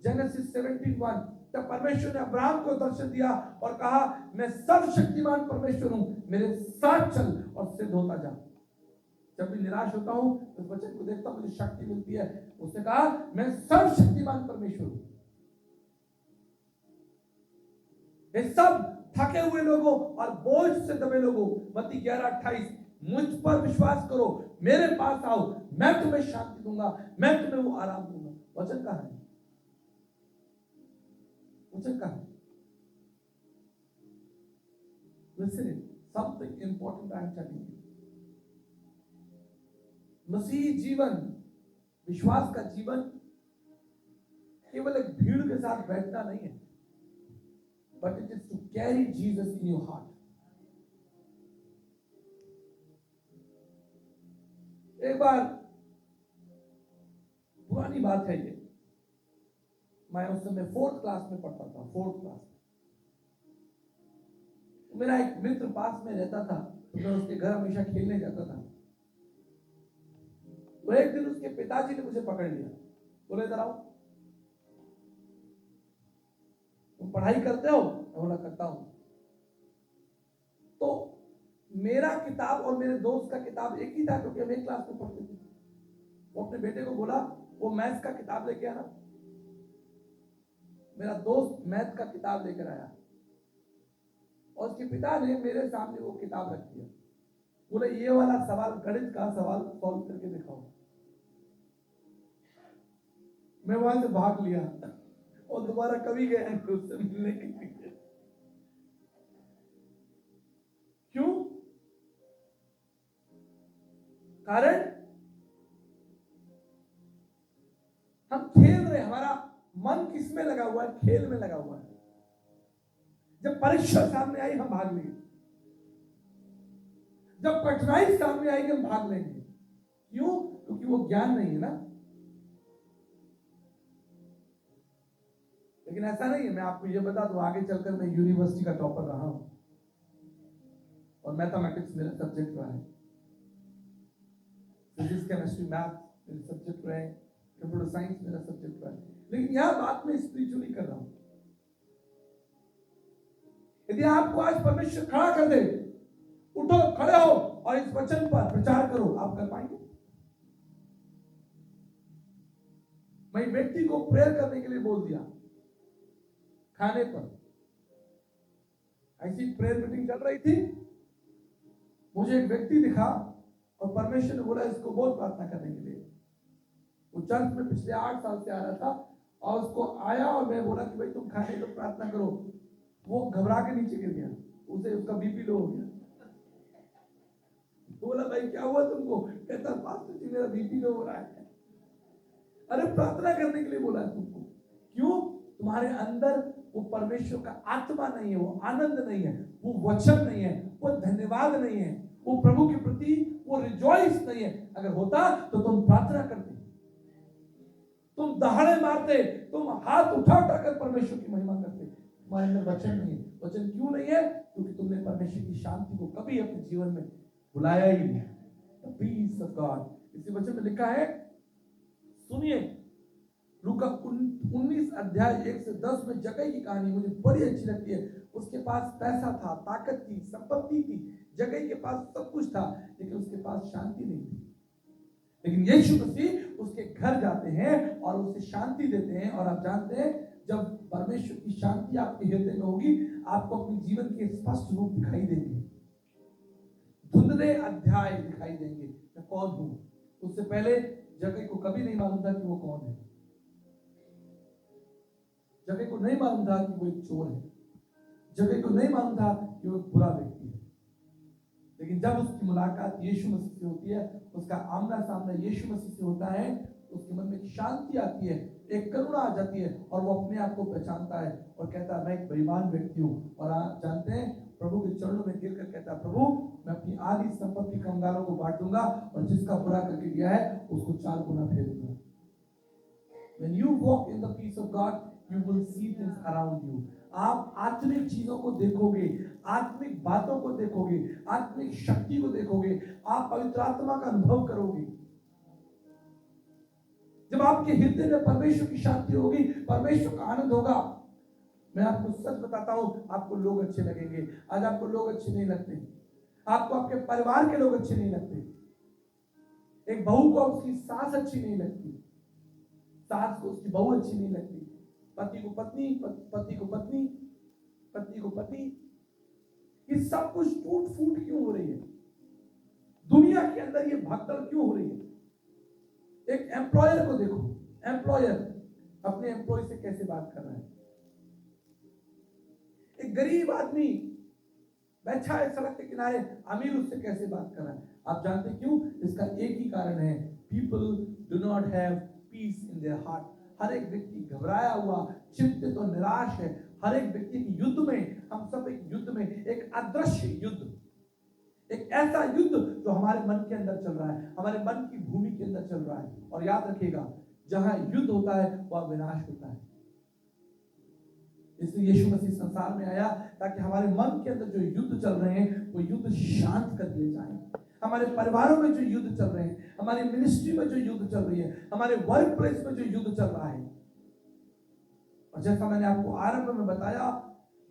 जेनेसिस 17:1, जब परमेश्वर ने अब्राहम को दर्शन दिया और कहा मैं सर्वशक्तिमान परमेश्वर हूं, मेरे साथ चल और सिद्ध होता जा। जब भी निराश होता हूं तो उस वचन को देखता हूं, मुझे शक्ति मिलती है। उसने कहा मैं सर्वशक्तिमान परमेश्वर हूं। ये सब थके हुए लोगों और बोझ से दबे लोगों, मत्ती 11:28, मुझ पर विश्वास करो, मेरे पास आओ, मैं तुम्हें शांति दूंगा, मैं तुम्हें वो आराम दूंगा। वचन कहां है? वचन कहां है? Listen, something important I am telling you. मसीही जीवन, विश्वास का जीवन केवल एक भीड़ के साथ बैठना नहीं है, but it is to carry Jesus in your heart. एक बार पुरानी बात है ये, मैं उस समय 4th क्लास में पढ़ता था, 4th क्लास। मेरा एक मित्र पास में रहता था, तो मैं उसके घर हमेशा खेलने जाता था। तो एक दिन उसके पिताजी ने मुझे पकड़ लिया, बोले इधर आओ, तुम पढ़ाई करते हो? मैं बोला करता हूं। तो मेरा किताब और मेरे दोस्त का किताब एक ही था, क्योंकि हम एक क्लास में पढ़ते थे। वो अपने बेटे को बोला वो मैथ्स का किताब लेके आना। मेरा दोस्त मैथ का किताब लेकर आया और उसके पिता ने मेरे सामने वो किताब रख दिया। बोले ये वाला सवाल, गणित का सवाल सॉल्व करके दिखाओ। मैं वहां से भाग लिया और दोबारा कभी गया नहीं उससे मिलने के लिए। क्यों? कारण हम खेल रहे, हमारा मन किस में लगा हुआ है? खेल में लगा हुआ है। जब परीक्षा सामने आई हम भाग लेंगे, जब कठिनाई सामने आएगी हम भाग लेंगे। क्यों? क्योंकि वो ज्ञान नहीं है ना। लेकिन ऐसा नहीं है, मैं आपको ये बता दूं, आगे चलकर मैं यूनिवर्सिटी का टॉपर रहा हूं और मैथमेटिक्स मेरा सब्जेक्ट रहा है, फिजिक्स केमिस्ट्री मैथ मेरे सब्जेक्ट रहे, कंप्यूटर साइंस मेरा सब्जेक्ट रहा है। लेकिन यह बात मैं स्पिरिचुअली कर रहा हूं। यदि आपको आज परमेश्वर खड़ा कर दे, उठो, खड़े हो और इस वचन पर प्रचार करो, आप कर पाएंगे? मैं व्यक्ति को प्रेयर करने के लिए बोल दिया खाने पर, ऐसी प्रेयर मीटिंग चल रही थी, मुझे एक व्यक्ति दिखा और परमेश्वर ने बोला इसको बहुत प्रार्थना करने के लिए। वो चर्च में पिछले 8 साल से आ रहा था और उसको आया और मैं बोला कि भाई तुम खाने पर प्रार्थना करो। वो घबरा के नीचे गिर गया, उसे उसका बीपी लो हो गया। बोला भाई क्या हुआ तुमको? कहता पास्टर जी मेरा बीपी लो हो रहा है। अरे प्रार्थना करने के लिए बोला है तुमको। क्यों? तुम्हारे अंदर वो परमेश्वर का आत्मा नहीं है, वो आनंद नहीं है, वो वचन नहीं है, वो धन्यवाद नहीं है, वो प्रभु के प्रति वो रिजॉइस नहीं है। अगर होता तो तुम प्रार्थना करते, तुम दहाड़े मारते, तुम हाथ उठा उठा कर परमेश्वर की महिमा करते। तुम्हारे अंदर वचन नहीं है। वचन क्यों नहीं है? क्योंकि तुमने परमेश्वर की शांति को कभी अपने जीवन में बुलाया ही नहीं। The peace of God, इसी वचन में लिखा है, सुनिए लूका 19 अध्याय 1 से 10 में जगह की कहानी मुझे बड़ी अच्छी लगती है। उसके पास पैसा था, ताकत थी, संपत्ति थी, जगह के पास सब कुछ था, लेकिन उसके पास शांति नहीं थी। लेकिन यीशु मसीह उसके घर जाते हैं और उसे शांति देते हैं। और आप जानते हैं, जब परमेश्वर की शांति आपके हृदय में होगी, आपको अपने जीवन के स्पष्ट रूप दिखाई देंगे, धुंधले अध्याय दिखाई देंगे। मैं कौन हूं? उससे पहले जगह को कभी नहीं मालूम था कि वो कौन है। जगह को नहीं मालूम था कि वो एक चोर है, जगह को नहीं मालूम था कि वो एक बुरा व्यक्ति है। लेकिन जब उसकी मुलाकात यीशु मसीह से होती है, उसका आमना सामना यीशु मसीह से होता है, उसके मन में एक शांति आती है, एक करुणा आ जाती है और वो अपने आप को पहचानता है और कहता है मैं एक बेईमान व्यक्ति हूँ। और आप जानते हैं, प्रभु के चरणों में गिरकर कहता है, प्रभु मैं अपनी आधी संपत्ति कंगालों को बांट दूंगा और जिसका बुरा करके दिया है उसको 4 गुना फेर दूंगा। When you walk in the peace of God, you will see things around you. आप आत्मिक चीजों को देखोगे, आत्मिक बातों को देखोगे, आत्मिक शक्ति को देखोगे, आप पवित्र आत्मा का अनुभव करोगे। जब आपके हृदय में परमेश्वर की शांति होगी, परमेश्वर का आनंद होगा, मैं आपको सच बताता हूं, आपको लोग अच्छे लगेंगे। आज आपको लोग अच्छे नहीं लगते, आपको आपके परिवार के लोग अच्छे नहीं लगते। एक बहू को उसकी सास अच्छी नहीं लगती, सास को उसकी बहू अच्छी नहीं लगती, पति को पत्नी, पति को पत्नी, पत्नी को पति। ये सब कुछ टूट फूट क्यों हो रही है? दुनिया के अंदर ये भगदड़ क्यों हो रही है? एक एम्प्लॉयर को देखो, एम्प्लॉयर अपने एम्प्लॉय से कैसे बात कर रहा है। एक गरीब आदमी बैठा है सड़क के किनारे, अमीर उससे कैसे बात कर रहा है। आप जानते क्यों? इसका एक ही कारण है, people do not have peace in their heart. हर एक व्यक्ति घबराया हुआ, चिंतित और निराश है। हर एक व्यक्ति की युद्ध में, हम सब एक युद्ध में, एक अदृश्य युद्ध, एक ऐसा युद्ध जो हमारे मन के अंदर चल रहा है, हमारे मन की भूमि के अंदर चल रहा है। और याद रखिएगा, जहां युद्ध होता है वहां विनाश होता है। इसलिए यीशु मसीह संसार में आया ताकि हमारे मन के अंदर जो युद्ध चल रहे हैं वो युद्ध शांत कर दिए जाएं। हमारे परिवारों में जो युद्ध चल रहे हैं, हमारी मिनिस्ट्री में जो युद्ध चल रही है, हमारे वर्क प्लेस में जो युद्ध चल रहा है, और जैसा मैंने आपको आरंभ में बताया,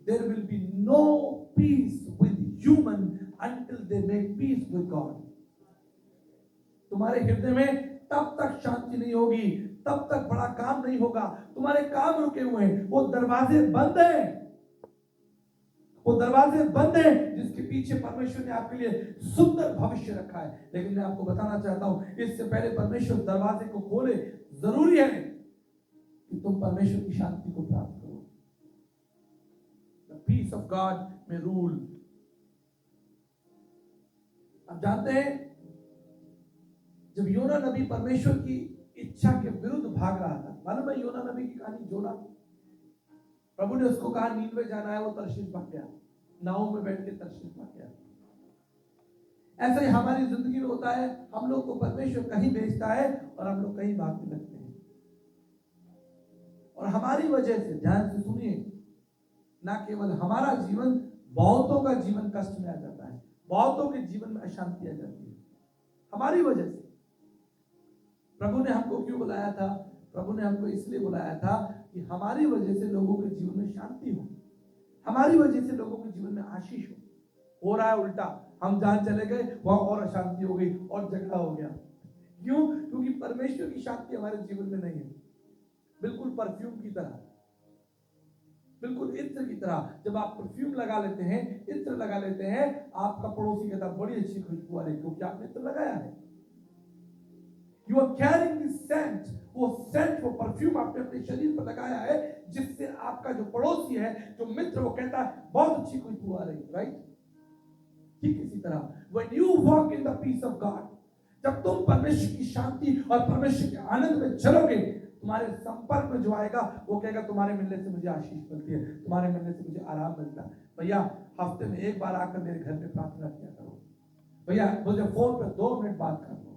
there will be no peace with human until they make peace with God। तुम्हारे हृदय में तब तक शांति नहीं होगी, तब तक बड़ा काम नहीं होगा। तुम्हारे काम रुके हुए हैं, वो दरवाजे बंद हैं, वो दरवाजे बंद हैं जिसके पीछे परमेश्वर ने आपके लिए सुंदर भविष्य रखा है। लेकिन मैं आपको बताना चाहता हूं, इससे पहले परमेश्वर दरवाजे को खोले, जरूरी है कि तुम परमेश्वर की शांति को प्राप्त करो। The peace of God may rule। आप जानते हैं, जब योना नबी परमेश्वर की इच्छा के विरुद्ध भाग रहा था, मालूम है योना नबी की कहानी? जोना, प्रभु ने उसको कहा नीनवे जाना है, वो तर्शीश भाग गया, नाव में बैठ के तर्शीश भाग गया। ऐसा ही हमारी जिंदगी में होता है, हम लोग को परमेश्वर कहीं भेजता है और हम लोग कहीं भागने लगते हैं। और हमारी वजह से, ध्यान से सुनिए, ना केवल हमारा जीवन, बहुतों का जीवन कष्ट में आ जाता है, बहुतों के जीवन में अशांति आ जाती है हमारी वजह से। प्रभु ने हमको क्यों बुलाया था? प्रभु ने हमको इसलिए बुलाया था कि हमारी वजह से लोगों के जीवन में शांति हो, हमारी वजह से लोगों के जीवन में आशीष हो रहा है उल्टा, हम जहां चले गए वहां और अशांति हो गई और झगड़ा हो गया। क्यों? क्योंकि परमेश्वर की शांति हमारे जीवन में नहीं है। बिल्कुल परफ्यूम की तरह, बिल्कुल इत्र की तरह, जब आप परफ्यूम लगा लेते हैं, इत्र लगा लेते हैं, आपका पड़ोसी कहता है बड़ी अच्छी खुशबू आ रही है, क्योंकि आपने इत्र लगाया है। You are carrying this scent, वो सेंट, वो परफ्यूम आपने अपने शरीर पर लगाया है, जिससे आपका जो पड़ोसी है, जो मित्र, वो कहता है बहुत अच्छी खुशबू आ रही है, राइट? ठीक इसी तरह when you walk in the peace of God, जब तुम परमेश्वर की शांति और परमेश्वर के आनंद में चलोगे, तुम्हारे संपर्क में जो आएगा वो कहेगा तुम्हारे मिलने से मुझे आशीष मिलती है, तुम्हारे मिलने से मुझे आराम मिलता है। भैया हफ्ते में एक बार आकर मेरे घर पे प्रार्थना किया करो, भैया मुझे फोन पे 2 मिनट बात कर लो।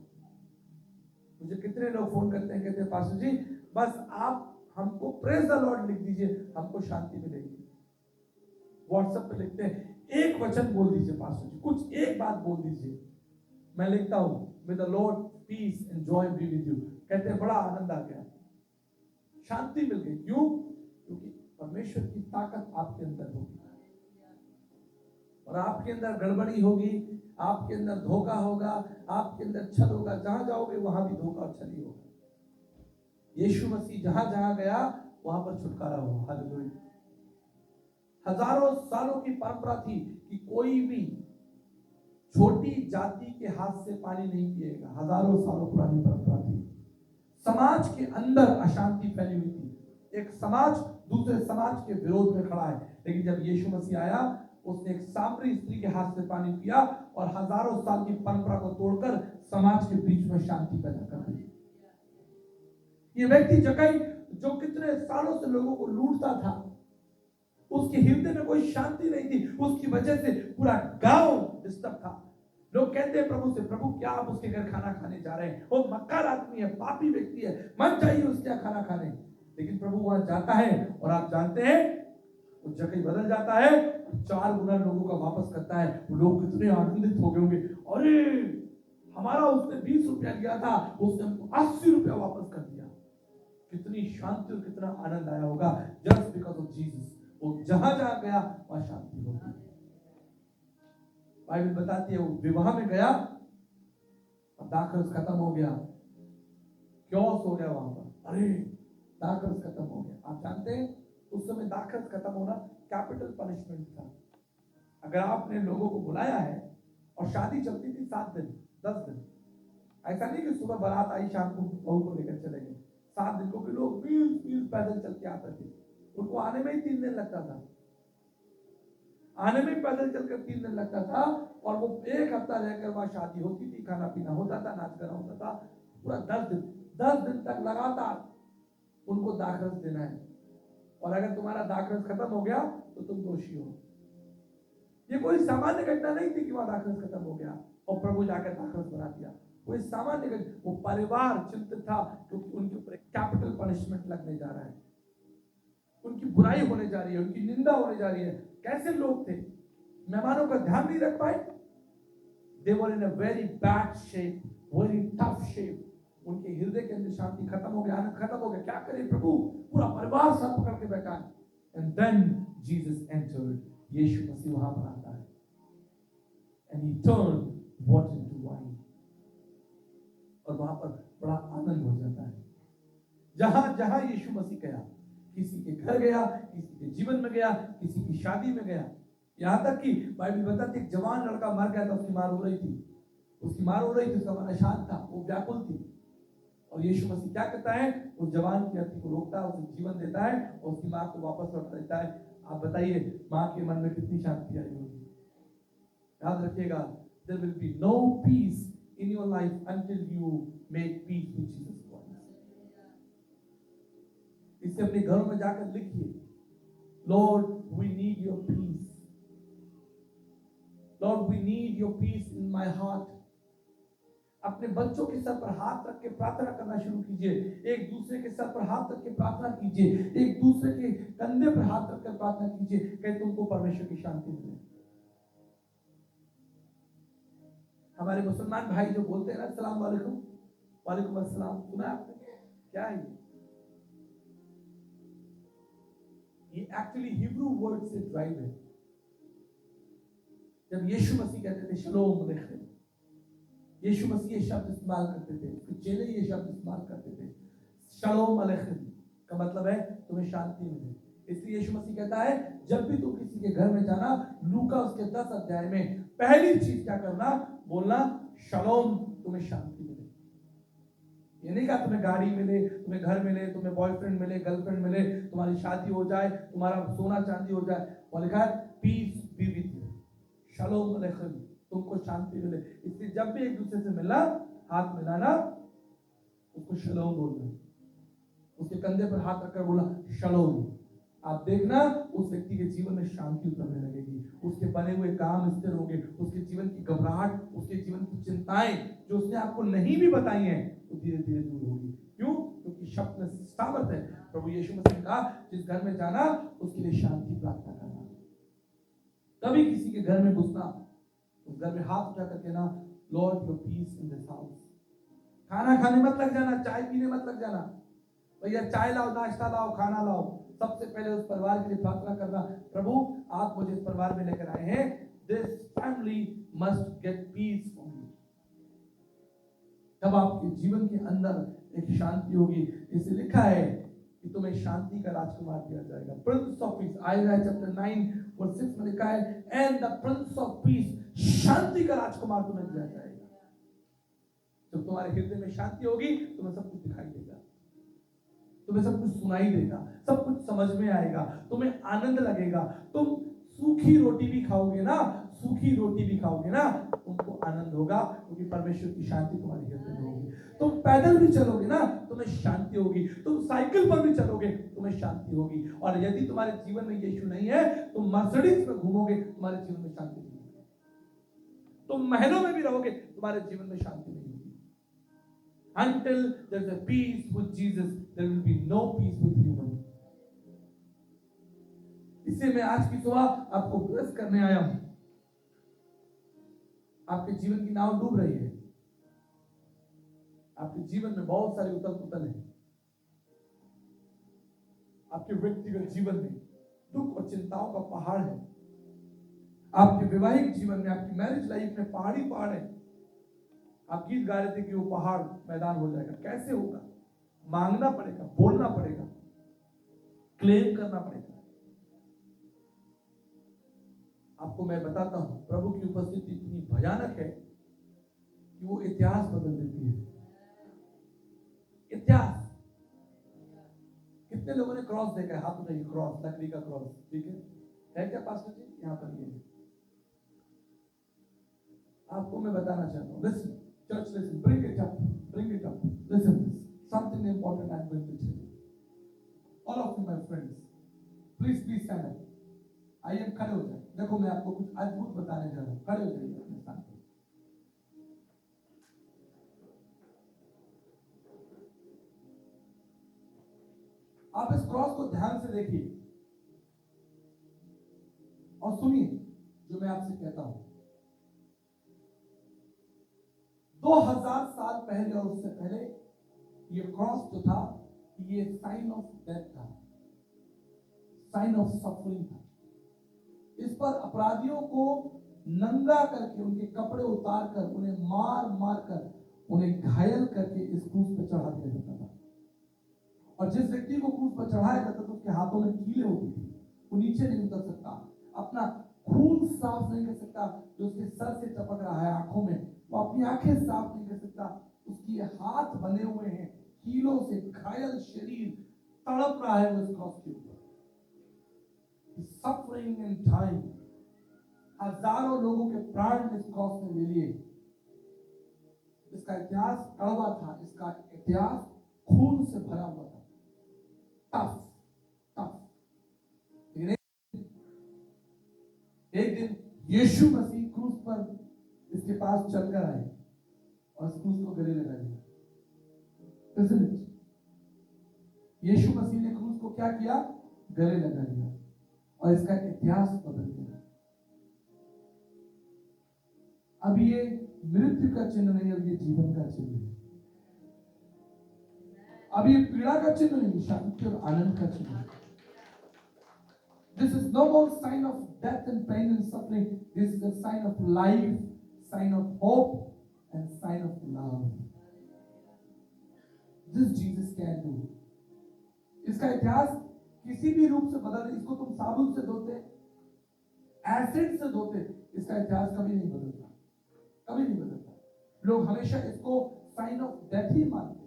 मुझे कितने लोग फोन करते हैं, कहते हैं पास्टर जी बस आप हमको प्रेज द लॉर्ड लिख दीजिए, हमको शांति मिलेगी। व्हाट्सएप पे लिखते हैं एक वचन बोल दीजिए पास्टर जी, कुछ एक बात बोल दीजिए, मैं लिखता हूं may the Lord peace and joy be with you। कहते हैं बड़ा आनंद आ गया, शांति मिल गई। क्यों? क्योंकि परमेश्वर की ताकत आपके अंदर होगी, और आपके अंदर गड़बड़ी होगी, आपके अंदर धोखा होगा, आपके अंदर छल होगा, जहां जाओगे वहां भी धोखा और छल ही होगा। यीशु मसीह जहां जहां गया वहां पर छुटकारा हुआ। हालेलुया। हजारों सालों की परंपरा थी कि कोई भी छोटी जाति के हाथ से पानी नहीं पिएगा, हजारों सालों पुरानी परंपरा थी। समाज के अंदर अशांति फैली हुई थी, एक समाज दूसरे समाज के विरोध में खड़ा है। लेकिन जब यीशु मसीह आया, उसने एक सामरी स्त्री के हाथ से पानी पिया और हजारों साल की परंपरा को तोड़कर समाज के बीच में शांति पैदा कर दी। ये व्यक्ति जक्कई जो कितने सालों से लोगों को लूटता था, उसके हृदय में कोई शांति नहीं थी, उसकी वजह से पूरा गांव डिस्टर्ब था। लोग कहते हैं प्रभु से, प्रभु क्या आप उसके घर खाना खाने जा रहे हैं? वो मक्कार आदमी है, पापी व्यक्ति है, मन चाहिए उसके यहाँ खाना खाने। लेकिन प्रभु वहां जाता है और आप जानते हैं वो जगह बदल जाता है, 4 गुना लोगों का वापस करता है। वो लोग कितने आनंदित हो गए होंगे, अरे हमारा उसने 20 रुपया लिया था, उसने हमको 80 रुपया वापस कर दिया। कितनी शांति और कितना आनंद आया होगा, जस्ट बिकॉज ऑफ जीसस। वो जहां जहां गया वहां शांति होगी। बाइबल बताती है वो विवाह में गया और दाखरस खत्म हो गया, क्योस हो गया वहां पर, अरे दाखरस खत्म हो गया। आप जानते हैं उस समय दाखरस खत्म होना कैपिटल पनिशमेंट था। अगर आपने लोगों को बुलाया है और शादी चलती थी 7 दिन 10 दिन, ऐसा नहीं कि सुबह बारात आई शाम को बहू को लेकर चले गए, 7 दिन को कि लोग मील पैदल चल के आते थे, उनको आने में ही 3 दिन लगता था, आने में पैदल चलकर 3 दिन लगता था, और वो 1 हफ्ता रहकर वहां शादी होती थी, खाना पीना होता था, नाच गाना होता था, पूरा 10 दिन तक लगातार उनको दाखरस देना है। और अगर तुम्हारा दाखरस खत्म हो गया तो तुम दोषी हो। ये कोई सामान्य घटना नहीं थी कि वहां दाखरस खत्म हो गया और प्रभु जाकर दाखरस बना दिया, कोई सामान्य घटना, वो परिवार चिंतित था क्योंकि उनके ऊपर एक कैपिटल पनिशमेंट लगने जा रहा है, उनकी बुराई होने जा रही है, उनकी निंदा होने जा रही है। कैसे लोग थे, मेहमानों का ध्यान नहीं रख पाए, they were in a very bad shape, very tough shape। उनके हृदय के अंदर शांति खत्म हो गया, आनंद खत्म हो गया। क्या करे प्रभु, पूरा परिवार सर पकड़ के बैठा है। एंड देन जीसस एंटर्ड, यीशु मसीह वहां पर आता है, and he turned water into wine, और वहां पर बड़ा आनंद हो जाता है। जहां जहां यीशु मसीह गया, किसी के घर गया, किसी के जीवन में गया, किसी की शादी में गया, यहां तक कि बाइबल बताती है एक जवान लड़का मर गया था, उसकी मां रो रही थी, उसका मन अशांत था, वो व्याकुल थी, और यीशु मसीह क्या करता है, उस जवान की अर्थी को रोकता है, उसे जीवन देता है और उसकी मां को वापस लौटा देता है। आप बताइए मां के मन में कितनी शांति आई होगी। याद रखिएगा, there will be no peace in your life until you make peace with Jesus Christ। इसे अपने घरों में जाकर लिखिए, Lord we need your peace, Lord we need your peace in my heart। अपने बच्चों के सर पर हाथ रख के प्रार्थना करना शुरू कीजिए, एक दूसरे के सर पर हाथ रख के प्रार्थना कीजिए, एक दूसरे के कंधे पर हाथ रख कर प्रार्थना कीजिए, कहीं तुमको परमेश्वर की शांति मिले। हमारे मुसलमान भाई जो बोलते हैं ना अस्सलाम वालेकुम, वालेकुम अस्सलाम, सुना आपने? क्या है ये एक्चुअली हिब्रू वर्ड से ड्राइव है। जब यीशु मसीह कहते थे शलोम अलैकुम, यीशु मसीह ये शब्द इस्तेमाल करते थे, उसके चेले ये शब्द इस्तेमाल करते थे, शलोम अलैकुम का मतलब है तुम्हें शांति मिले। इसलिए यीशु मसीह कहता है जब भी तुम किसी के घर में जाना, लूका उसके 10 अध्याय में पहली चीज क्या करना, बोलना शलोम, तुम्हें शांति मिले। ये नहीं कहा तुम्हें गाड़ी मिले, तुम्हें घर मिले, तुम्हें बॉयफ्रेंड मिले, गर्लफ्रेंड मिले, तुम्हारी शादी हो जाए, तुम्हारा सोना चांदी हो जाए, और लिखा है पीस बी विद यू, शलोम अलैकुम, तुमको शांति मिले। इसलिए जब भी एक दूसरे से मिलना, हाथ मिलाना, उसको शलोम बोलना, उसके कंधे पर हाथ रखकर बोला शलोम। आप देखना उस व्यक्ति के जीवन में शांति उतरने लगेगी, उसके बने हुए काम स्थिर होंगे, उसके जीवन की घबराहट, उसके जीवन की चिंताएं जो उसने आपको नहीं भी बताई हैं, वो धीरे धीरे दूर होगी। क्यों? क्योंकि शब्द में सामर्थ है। प्रभु यीशु मसीह ने कहा जिस घर में जाना उसके लिए शांति प्रार्थना करना, कभी किसी के घर में घुसना, उस घर में हाथ उठा करके ना, Lord your peace in this house. खाना खाने मत लग जाना, चाय पीने मत लग जाना, भैया चाय लाओ, नाश्ता लाओ, खाना लाओ, सबसे पहले उस परिवार के लिए प्रार्थना करना, प्रभु आप मुझे इस परिवार में लेकर आए हैं, this family must get piece from you. तब आपके जीवन के अंदर एक शांति होगी। इसे लिखा है कि तुम्हें शांति का राजकुमार दिया जाएगा, prince of peace. Isaiah chapter 9:6 में लिखा है, and the prince of peace, शांति का राजकुमार तुम्हें दिया जाएगा। जब तुम्हारे हृदय में शांति होगी, तुम्हें सब कुछ दिखाई देगा, तुम्हें सब कुछ सुनाई देगा, सब कुछ समझ में आएगा, तुम्हें आनंद लगेगा। तुम सूखी रोटी भी खाओगे ना, सूखी रोटी भी खाओगे ना, तुमको आनंद होगा, क्योंकि परमेश्वर की शांति तुम्हारे हृदय में होगी। तुम पैदल भी चलोगे ना, तुम्हें शांति होगी, तुम साइकिल पर भी चलोगे, तुम्हें शांति होगी। और यदि तुम्हारे जीवन में यीशु नहीं है, तुम मर्सिडीज में घूमोगे, तुम्हारे जीवन में शांति नहीं होगी। तुम महलों में भी रहोगे, तुम्हारे जीवन में शांति नहीं होगी। Until there is a peace with Jesus, there will be no peace with human। इसलिए मैं आज की सुबह आपको ब्लेस करने आया हूं। आपके जीवन की नाव डूब रही है, आपके जीवन में बहुत सारी उथल पुथल है, आपके व्यक्तिगत जीवन में, दुख और चिंताओं का पहाड़ है। आपके वैवाहिक जीवन में, आपकी मैरिज लाइफ में पहाड़ है। आप गीत गा रहे थे कि वो पहाड़ मैदान हो जाएगा। कैसे होगा? मांगना पड़ेगा, बोलना पड़ेगा, क्लेम करना पड़ेगा। आपको मैं बताता हूं, प्रभु की उपस्थिति इतनी भयानक है कि वो इतिहास बदल देती है। इतिहास। कितने लोगों ने क्रॉस देखा है? हाथ उठाइए। क्रॉस, लकड़ी का क्रॉस, ठीक है क्या पास्टर जी? यहाँ पर ये आपको मैं बताना चाहता हूँ। Listen church, listen, bring it up, listen this, something important I am going to tell you. All of you my friends, please stand up. आइए खड़े हो जाए। देखो मैं आपको कुछ अद्भुत बताने जा रहा हूँ। खड़े हो जाइए अपने स्थान पर। आप इस क्रॉस को ध्यान से देखिए और सुनिए जो मैं आपसे कहता हूं। 2000 साल पहले और उससे पहले ये क्रॉस जो था, ये साइन ऑफ डेथ था, साइन ऑफ सफरिंग था। इस पर अपराधियों को नंगा करके, उनके कपड़े उतार कर, उन्हें मार मार कर, उन्हें घायल करके इस क्रूस पर चढ़ा दिया जाता था। और जिस व्यक्ति को क्रूस पर चढ़ाया जाता था उसके हाथों में कीलें होती थी, वो नीचे नहीं उतर सकता, अपना खून साफ नहीं कर सकता जो उसके सर से टपक रहा है आंखों में, वो अपनी आंखें साफ नहीं कर सकता, उसके हाथ बने हुए हैं कीलों से, घायल शरीर तड़प रहा है वो इस क्रॉस के ऊपर, सफरिंग एंड डाइंग। हजारों लोगों के प्राण इस क्रॉस ने ले लिए। इसका इतिहास कड़वा था, इसका इतिहास खून से भरा हुआ था, टफ टफ। एक दिन यीशु मसीह क्रूस पर इसके पास चलकर आए और इस क्रूस को गले लगा दिया। यीशु मसीह ने क्रूस को क्या किया? गले लगा दिया और इसका इतिहास बदल गया। अब ये मृत्यु का चिन्ह नहीं, अब ये जीवन का चिन्ह है। अब ये पीड़ा का चिन्ह नहीं, शांति और आनंद का चिन्ह है। This is no more sign of death and pain and suffering. This is a sign of life, sign of hope, and sign of love. This Jesus can do. इसका इतिहास किसी भी रूप से बदल, इसको तुम साबुन से धोते, एसिड से धोते, इसका इतिहास कभी नहीं बदलता, कभी नहीं बदलता। लोग हमेशा इसको साइन ऑफ डेथ ही मानते,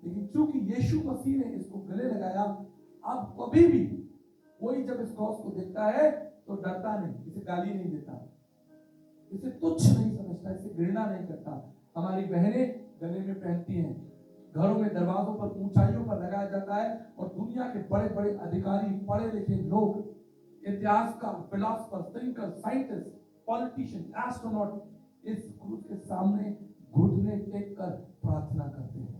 लेकिन चूंकि यीशु मसीह ने इसको गले लगाया, अब कभी भी कोई जब इस क्रॉस को देखता है तो डरता नहीं, इसे गाली नहीं देता, इसे तुच्छ नहीं समझता, इसे घृणा नहीं करता। हमारी बहनें गले में पहनती हैं, घरों में दरवाजों पर ऊंचाइयों पर लगाया जाता है, और दुनिया के बड़े बड़े अधिकारी, पढ़े लिखे लोग, इतिहासकार, philosopher, thinker, scientist, politician, astronaut इस क्रूस के सामने घुटने टेक कर प्रार्थना करते हैं।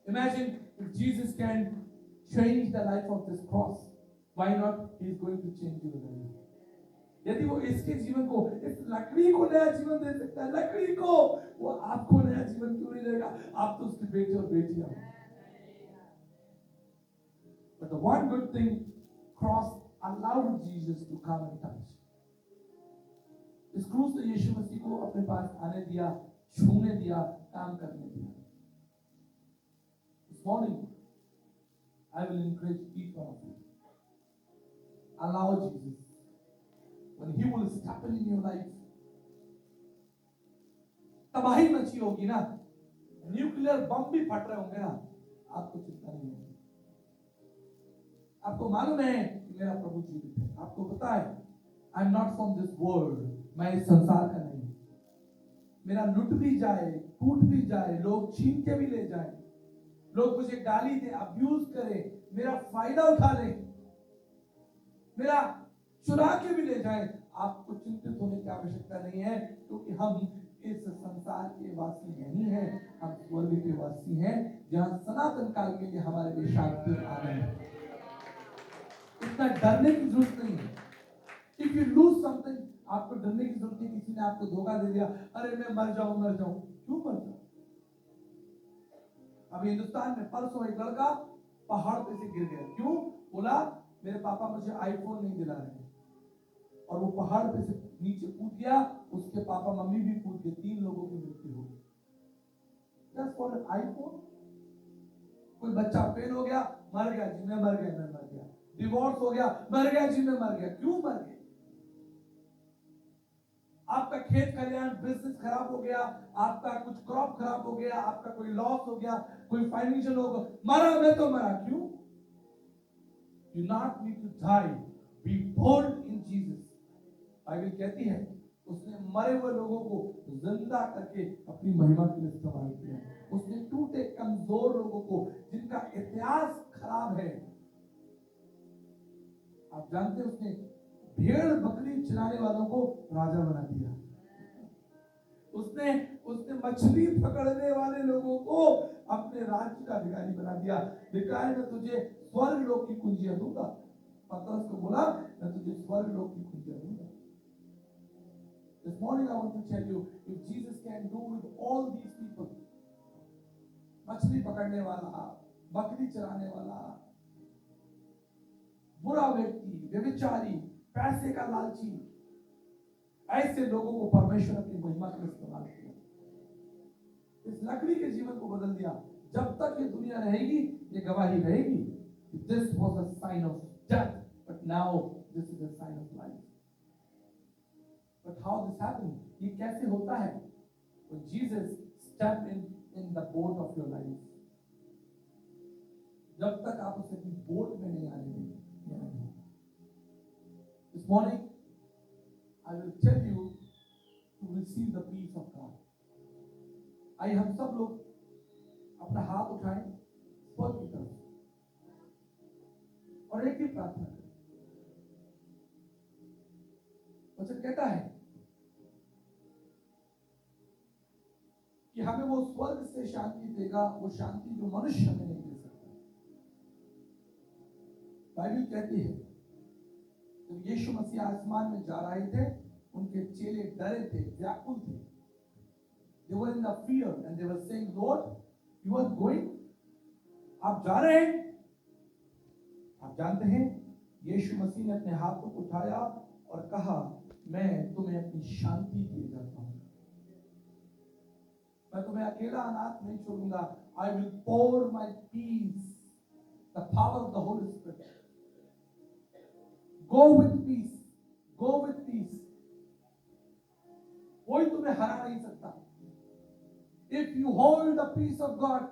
Imagine if Jesus can change the life of this cross, why not he is going to change your life? यदि वो इसके जीवन को, इस लकड़ी को नया जीवन दे सकता है, लकड़ी को, वो आपको नया जीवन क्यों नहीं देगा? आप तो उसके बेटे और बेटियां हो। But the one good thing, cross allowed Jesus to come and touch. इस क्रूस ने यीशु मसीह को अपने पास आने दिया, छूने दिया, काम करने दिया। This morning I will encourage each one of you. Allow Jesus. When he will step in your life, तबाही मची होगी ना, न्यूक्लियर बम भी फट रहे होंगे ना, आपको चिंता नहीं होगी। आपको मालूम है कि मेरा प्रभु जीवित है, आपको पता है I am not from this world, मैं इस संसार का नहीं। मेरा लुट भी जाए, टूट भी जाए, लोग छीन के भी ले जाए, लोग मुझे गाली दे, अब्यूज करे, मेरा फायदा उठा ले, मेरा चुरा के भी ले जाए, आपको चिंतित होने की आवश्यकता नहीं है, क्योंकि हम इस संसार के वासी नहीं हैं, हम स्वर्ग के वासी हैं, जहां सनातन काल के लिए हमारे लिए शांति और आनंद है। इतना डरने की जरूरत नहीं है। If you lose something, आपको डरने की जरूरत नहीं। किसी ने आपको धोखा दे दिया, अरे मैं मर जाऊं, क्यों मर जाऊं? अभी हिंदुस्तान में परसों एक लड़का पहाड़ पे से गिर गया। क्यों? बोला मेरे पापा मुझे आईफोन नहीं दिला रहे, और वो पहाड़ पे से नीचे कूद गया, उसके पापा मम्मी भी कूद गए, 3 लोगों की मृत्यु हो गई जस्ट फॉर एन आईफोन। कोई बच्चा फेल हो गया, मर गया जी, मैं मर गया। डिवोर्स हो गया, मर गया जी, मैं मर गया। क्यों मर गए? आपका खेत खलिहान बिजनेस खराब हो गया, आपका कुछ क्रॉप खराब हो गया, आपका कोई लॉस हो गया, कोई फाइनेंशियल हो गया, मरा मैं तो मरा। क्यों? You not need to die, be bold in Jesus. Bible कहती है उसने मरे हुए लोगों को जिंदा करके अपनी महिमा के लिए इस्तेमाल किया। उसने टूटे कमजोर लोगों को, जिनका इतिहास खराब है, आप जानते हैं उसने भेड़ बकरी चराने वालों को राजा बना दिया। उसने मछली पकड़ने वाले लोगों को अपने राज्य का अधिकारी बना दिया। लिखा है मैं तुझे स्वर्ग लोक की कुंजियां दूंगा। पतरस को बोला मैं तुझे स्वर्ग लोक की कुंजियां दूंगा। This morning I want to tell you, if Jesus can do with all these people, मछली पकड़ने वाला, बकरी चराने वाला, बुरा व्यक्ति, व्यभिचारी, पैसे का लालची, ऐसे लोगों को परमेश्वर अपनी महिमा के लिए इस्तेमाल किया। इस लकड़ी के जीवन को बदल दिया। जब तक ये दुनिया रहेगी ये गवाही रहेगी, this was a sign of death, but now this is a sign of life. But how this happened? ये कैसे होता है? When Jesus stepped in the boat of your life, जब तक आप उसे अपनी बोट में नहीं आने देंगे। This morning I will tell you to receive the peace of God. आइए हम सब लोग अपना हाथ उठाएं स्वर्ग की तरफ और एक ही प्रार्थना करें। वचन कहता है कि हमें वो स्वर्ग से शांति देगा, वो शांति जो मनुष्य हमें नहीं दे सकता। बाइबल कहती है जब यीशु मसीह आसमान में जा रहे थे, उनके चेले डरे थे, व्याकुल थे। They were in the fear and they were saying, Lord, you are going? आप जा रहे हैं? आप जानते हैं यीशु मसीह ने अपने हाथों को उठाया और कहा, मैं तुम्हें अपनी शांति दिए जाता हूं, मैं तुम्हें अकेला अनाथ नहीं छोड़ूंगा। I will pour my peace, the power of the Holy Spirit. Go with peace, go with peace. कोई तुम्हें हरा नहीं सकता। If you hold the peace of God,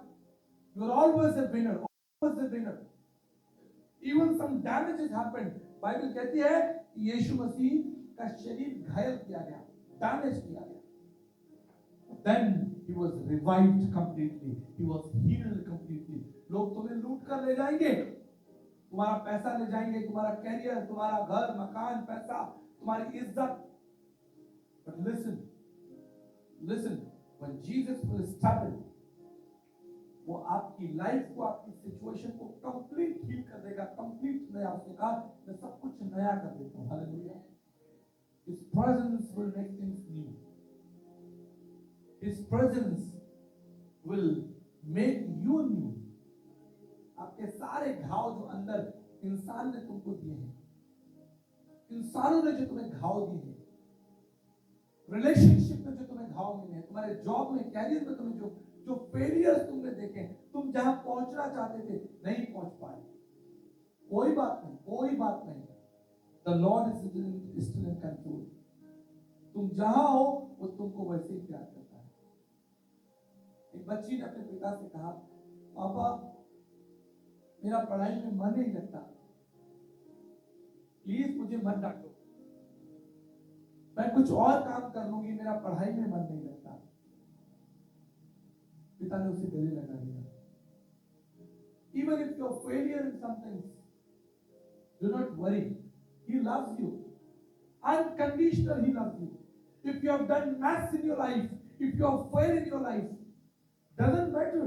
you are always a winner, always a winner. Even some damages happened. Bible कहती है यीशु मसीह का शरीर घायल किया गया, डैमेज किया गया। Then he was revived completely. He was healed completely. लोग तुम्हें लूट कर ले जाएंगे, तुम्हारा पैसा ले जाएंगे, तुम्हारा कैरियर, तुम्हारा घर, मकान, पैसा, तुम्हारी इज्जत। But listen, when Jesus will step in, वो आपकी लाइफ को, आपकी सिचुएशन को कंप्लीट हील कर देगा, कंप्लीट नया। उसने कहा मैं सब कुछ नया कर देता हूं। Hallelujah. His presence will make things new. His presence will make you new. आपके सारे घाव जो अंदर इंसान ने तुमको दिए हैं, इंसानों ने जो तुम्हें घाव दिए हैं, रिलेशनशिप में जो तुम्हें घाव मिले हैं, तुम्हारे जॉब में, कैरियर में तुम्हें जो फेलियर्स तुमने देखे, तुम जहां पहुंचना चाहते थे नहीं पहुंच पाए, कोई बात नहीं। The Lord is still in control. तुम जहां हो वो तुमको वैसे ही प्यार करता है। एक बच्ची ने अपने पिता से कहा, पापा मेरा पढ़ाई में मन नहीं लगता, प्लीज मुझे मत डांटो, मैं कुछ और काम कर लूंगी, मेरा पढ़ाई में मन नहीं लगता। पिता ने उसे गले लगा दिया। Even if you're failure in some things, do not worry. He loves you. Unconditional, he loves you. If you have done mess in your life, if you have failed in your life, doesn't matter.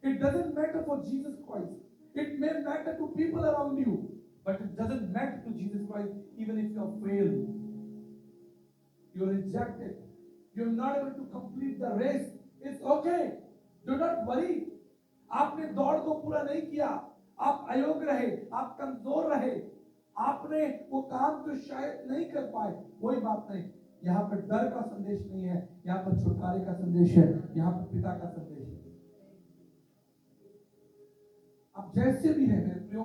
It doesn't matter for Jesus Christ. It may matter to people around you, but it doesn't matter to Jesus Christ. Even if you have failed, you're rejected, you're not able to complete the race, it's okay. Do not worry. आपने दौड़ को पूरा नहीं किया, आप अयोग्य रहे, आप कमजोर रहे, आपने वो काम जो शायद नहीं कर पाए, कोई बात नहीं। यहाँ पर डर का संदेश नहीं है, यहाँ पर छुटकारे का संदेश है, यहाँ पर पिता का संदेश है। आप जैसे भी हैं मेरे प्रियो,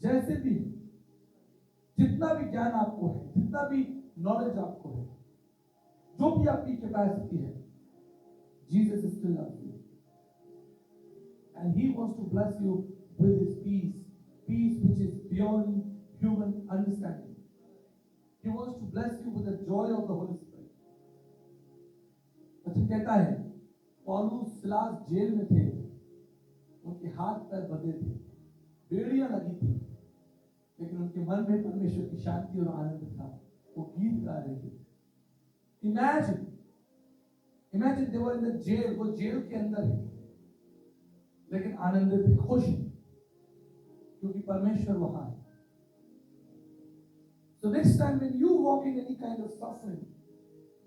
जैसे भी, जितना भी ज्ञान आपको है, जितना भी नॉलेज आपको है, जो भी आपकी कैपेसिटी है, Jesus is still love you and he wants to bless you with his peace, peace which is beyond human understanding. He wants to bless you with the joy of the Holy Spirit. अच्छा कहता है पौलुस Silas jail में थे, उनके हाथ पैर बंधे थे, बेड़ियां लगी थी, लेकिन उनके मन में परमेश्वर की शांति और आनंद था। वो गीत गा रहे थे। Imagine they were in the jail, वो जेल के अंदर है, लेकिन आनंदित है, खुश है, क्योंकि परमेश्वर वहां है। So next time when you walk in any kind of suffering,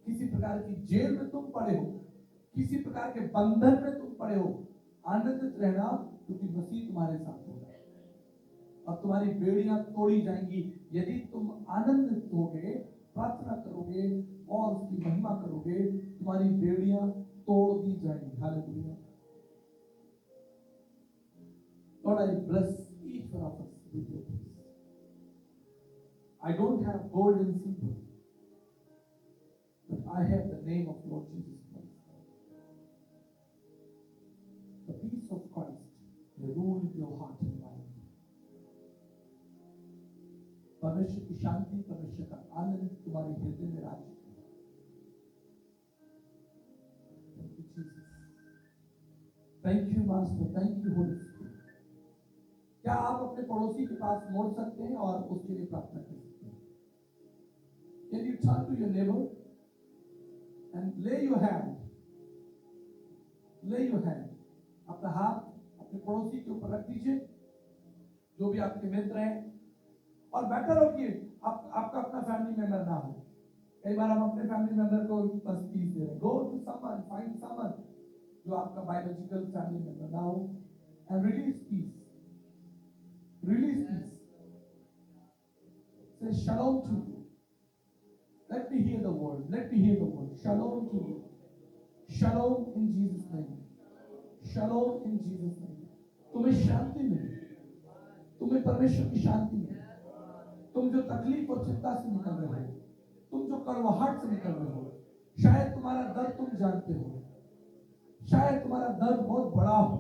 किसी प्रकार की जेल में तुम पड़े हो, किसी प्रकार के बंधन में तुम पड़े हो, आनंदित रहना, क्योंकि मसीह तुम्हारे साथ होगा और तुम्हारी बेड़ियां तोड़ी जाएंगी। यदि तुम आनंदित होगे, प्रार्थना करोगे और उसकी महिमा करोगे, तुम्हारी बेड़ियां तोड़ दी जाएंगी। Hallelujah. Lord, I bless each one of us with your peace. I don't have gold and silver, but I have the name of Lord Jesus Christ. The peace of Christ will rule your heart and mind. परमेश्वर की शांति, परमेश्वर का आनंद तुम्हारे हृदय में राज करे। Thank you, Jesus. Thank you, Master. Thank you, Holy Spirit. क्या आप अपने पड़ोसी के पास मोड़ सकते हैं और उसके लिए प्रार्थना कर सकते हैं? Can you turn to your neighbor and lay your hand? Lay your hand. अपना हाथ अपने पड़ोसी के ऊपर रख दीजिए, जो भी आपके मित्र हैं, और बेटर हो कि आपका अपना फैमिली मेंबर ना हो। कई बार हम अपने फैमिली मेंबर को बस पीस दे रहे हैं। Go to someone, find someone जो आपका बायोलॉजिकल फैमिली मेंबर ना हो, and release peace, release peace. Say shalom to you. Let me hear the word. Let me hear the word. Shalom to you. Shalom in Jesus' name. Shalom in Jesus' name. तुम्हें शांति मिले, तुम्हें परमेश्वर की शांति मिले। तुम जो तकलीफ और चिंता से निकल रहे हो, तुम जो कड़वाहट से निकल रहे हो, शायद तुम्हारा दर्द तुम जानते हो, शायद तुम्हारा दर्द बहुत बड़ा हो।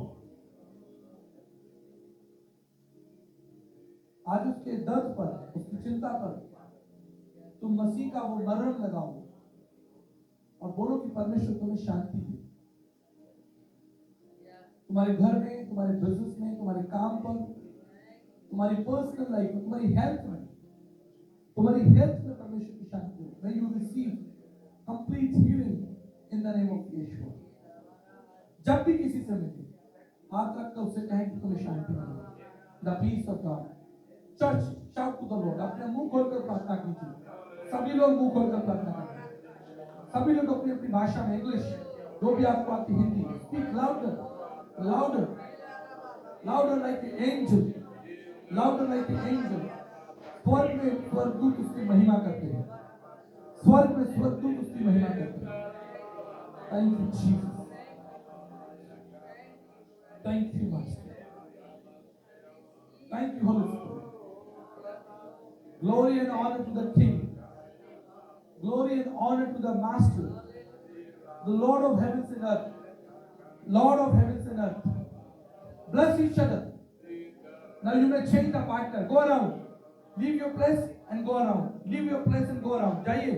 आज उसके दर्द पर, उसकी चिंता पर तुम मसीह का वो मरहम लगाओ और बोलो कि परमेश्वर तुम्हें शांति दे। तुम्हारे घर में, तुम्हारे बिजनेस में, तुम्हारे काम पर, तुम्हारी पर्सनल लाइफ में, तुम्हारी हेल्थ में, परमेश्वर की शांति हो। May you receive complete healing in the name of Yeshua. जब भी किसी से मिले, हाथ रखकर उससे कहें कि तुम्हें शांति मिले। The peace of God. Church, shout to the Lord. अपने मुंह खोलकर प्रार्थना कीजिए। सभी लोग मुंह खोलकर प्रार्थना करें। सभी लोग अपनी अपनी भाषा में, इंग्लिश, जो भी आपको आती, Hindi, speak louder, louder, louder like an angel, louder like an angel. स्वर्ग में स्वर्गदूत उसकी महिमा करते हैं, स्वर्ग में स्वर्गदूत उसकी महिमा करते हैं। Thank you, Jesus. Thank you, Master. Thank you, Holy Spirit. Glory and honor to the King. Glory and honor to the Master, the Lord of heavens and earth. Lord of heavens and earth. Bless each other. Now you may change the partner. Go around. Leave your place and go around. Leave your place and go around. जाइए,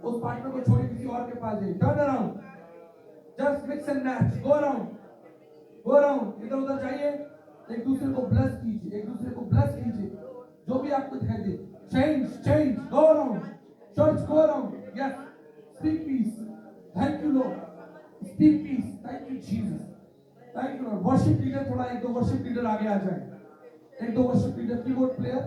उस partner को छोड़िए, किसी और के पास जाइए. Turn around. Just mix and match. Go around. Go around. इधर उधर जाइए. एक दूसरे को bless कीजिए. एक दूसरे को bless कीजिए. जो भी आपको दिखाई दे. Change, change. Go around. Church, go around. Yes. Speak peace. Thank you, Lord. Speak peace. Thank you, Jesus. Thank you, Lord. Worship leader, थोड़ा एक दो worship leader आगे आ जाए. एक दो worship leader, keyboard player,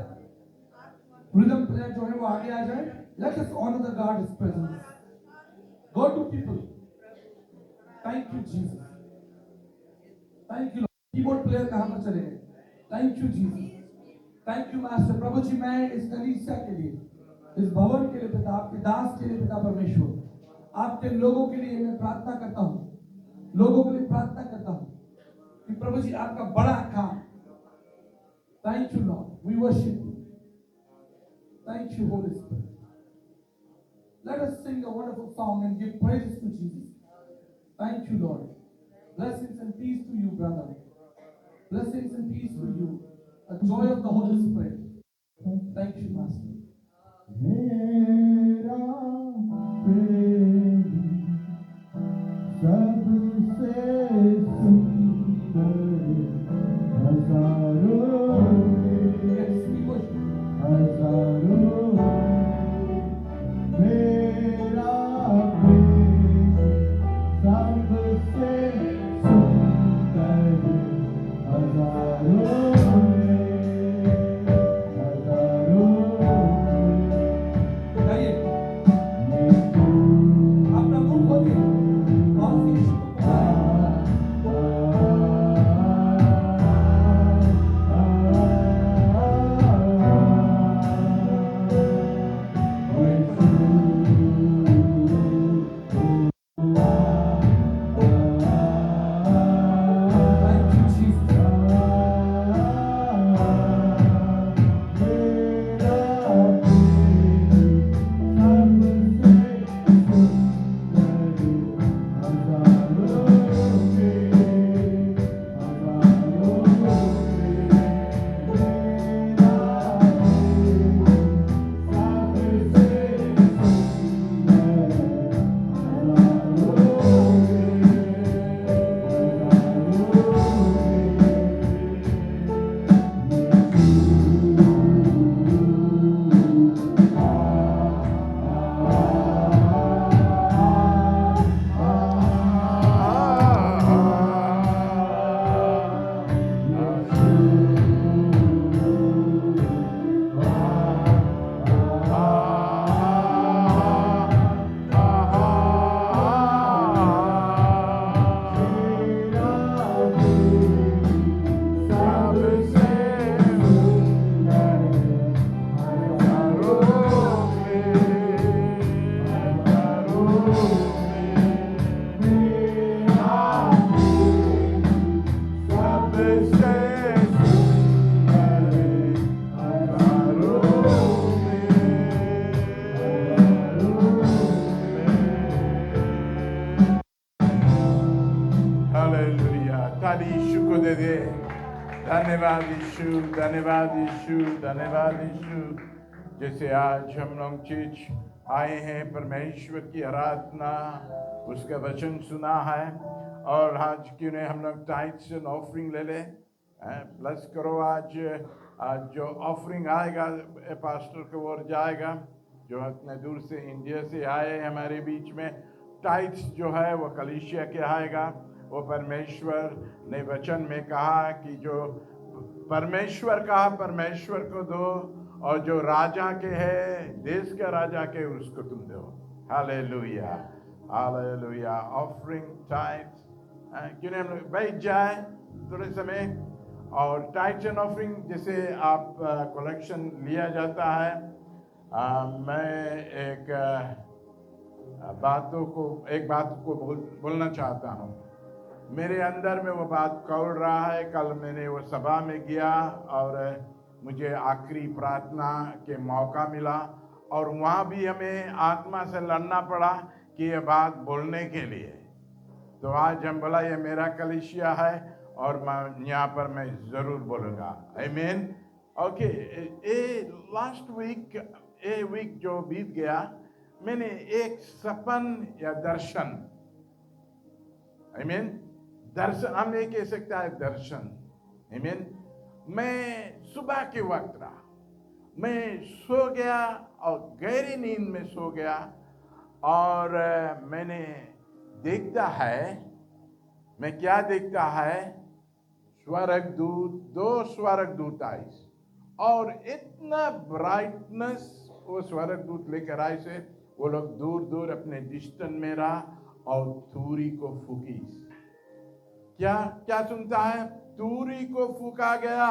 rhythm player जो है वो आगे आ जाए. Let us honor the God's presence. Go to people. Thank you, Jesus. Thank you, Lord. Keyboard player कहाँ पर चले गए? Thank you Jesus, thank you master. प्रभु जी, मैं इस कलीसिया के लिए, इस भवन के लिए पिता, आपके दास के लिए पिता परमेश्वर, आपके लोगों के लिए मैं प्रार्थना करता हूँ, लोगों के लिए प्रार्थना करता हूँ कि प्रभु जी आपका बड़ा काम। Thank you Lord, we worship you, thank you Holy Spirit. Let us sing a wonderful song and give praises to Jesus. Thank you, Lord. Blessings and peace to you, brother. Blessings and peace to you. A joy of the Holy Spirit. Thank you, Master. मेरा प्रेम सबसे सुंदर हजारों में, Yes, we worship. हजारों में, मेरा प्रेम सबसे सुंदर हजारों में, हजारों में। गाइए, अपना मुंह खोलिए और उस यीशु को पुकारिए। Thank you, Jesus. हालेलुया। ताली यीशु को दे दे। धन्यवाद यीशु, धन्यवाद यीशु, धन्यवाद यीशु। जैसे आज हम लोग चीज आए हैं परमेश्वर की आराधना, उसका वचन सुना है, और आज क्यों नहीं हम लोग टाइट्स एंड ऑफरिंग ले ले। प्लस करो आज जो ऑफरिंग आएगा पास्टर की ओर जाएगा, जो इतने दूर से इंडिया से आए हमारे बीच में। टाइट्स जो है वो कलीसिया के आएगा। वो परमेश्वर ने वचन में कहा कि जो परमेश्वर कहा परमेश्वर को दो, और जो राजा के है, देश के राजा के, उसको तुम दो। Hallelujah, hallelujah. ऑफरिंग टाइट्स, क्यों नहीं हम लोग बैठ जाए थोड़े समय। और टाइट्स एंड ऑफरिंग जैसे आप कलेक्शन लिया जाता है, मैं एक बात को बोलना चाहता हूँ। मेरे अंदर में वो बात कौल रहा है। कल मैंने वो सभा में गया और मुझे आखिरी प्रार्थना के मौका मिला, और वहाँ भी हमें आत्मा से लड़ना पड़ा कि ये बात बोलने के लिए। तो आज हम बोला ये मेरा कलीसिया है और मैं यहाँ पर मैं ज़रूर बोलूँगा। आमीन। ओके, लास्ट वीक जो बीत गया, मैंने एक सपन या दर्शन, आमीन, दर्शन हम नहीं कह सकता है, दर्शन, आमीन। मैं सुबह के वक्त रहा, मैं सो गया और गहरी नींद में सो गया, और मैंने देखता है, मैं क्या देखता है, स्वर्गदूत, 2 स्वर्गदूत आए, और इतना ब्राइटनेस वो स्वर्गदूत लेकर आए से वो लोग दूर दूर अपने डिस्टेंस में रहा और तूरी को फूकी। क्या क्या सुनता है? तूरी को फूका गया।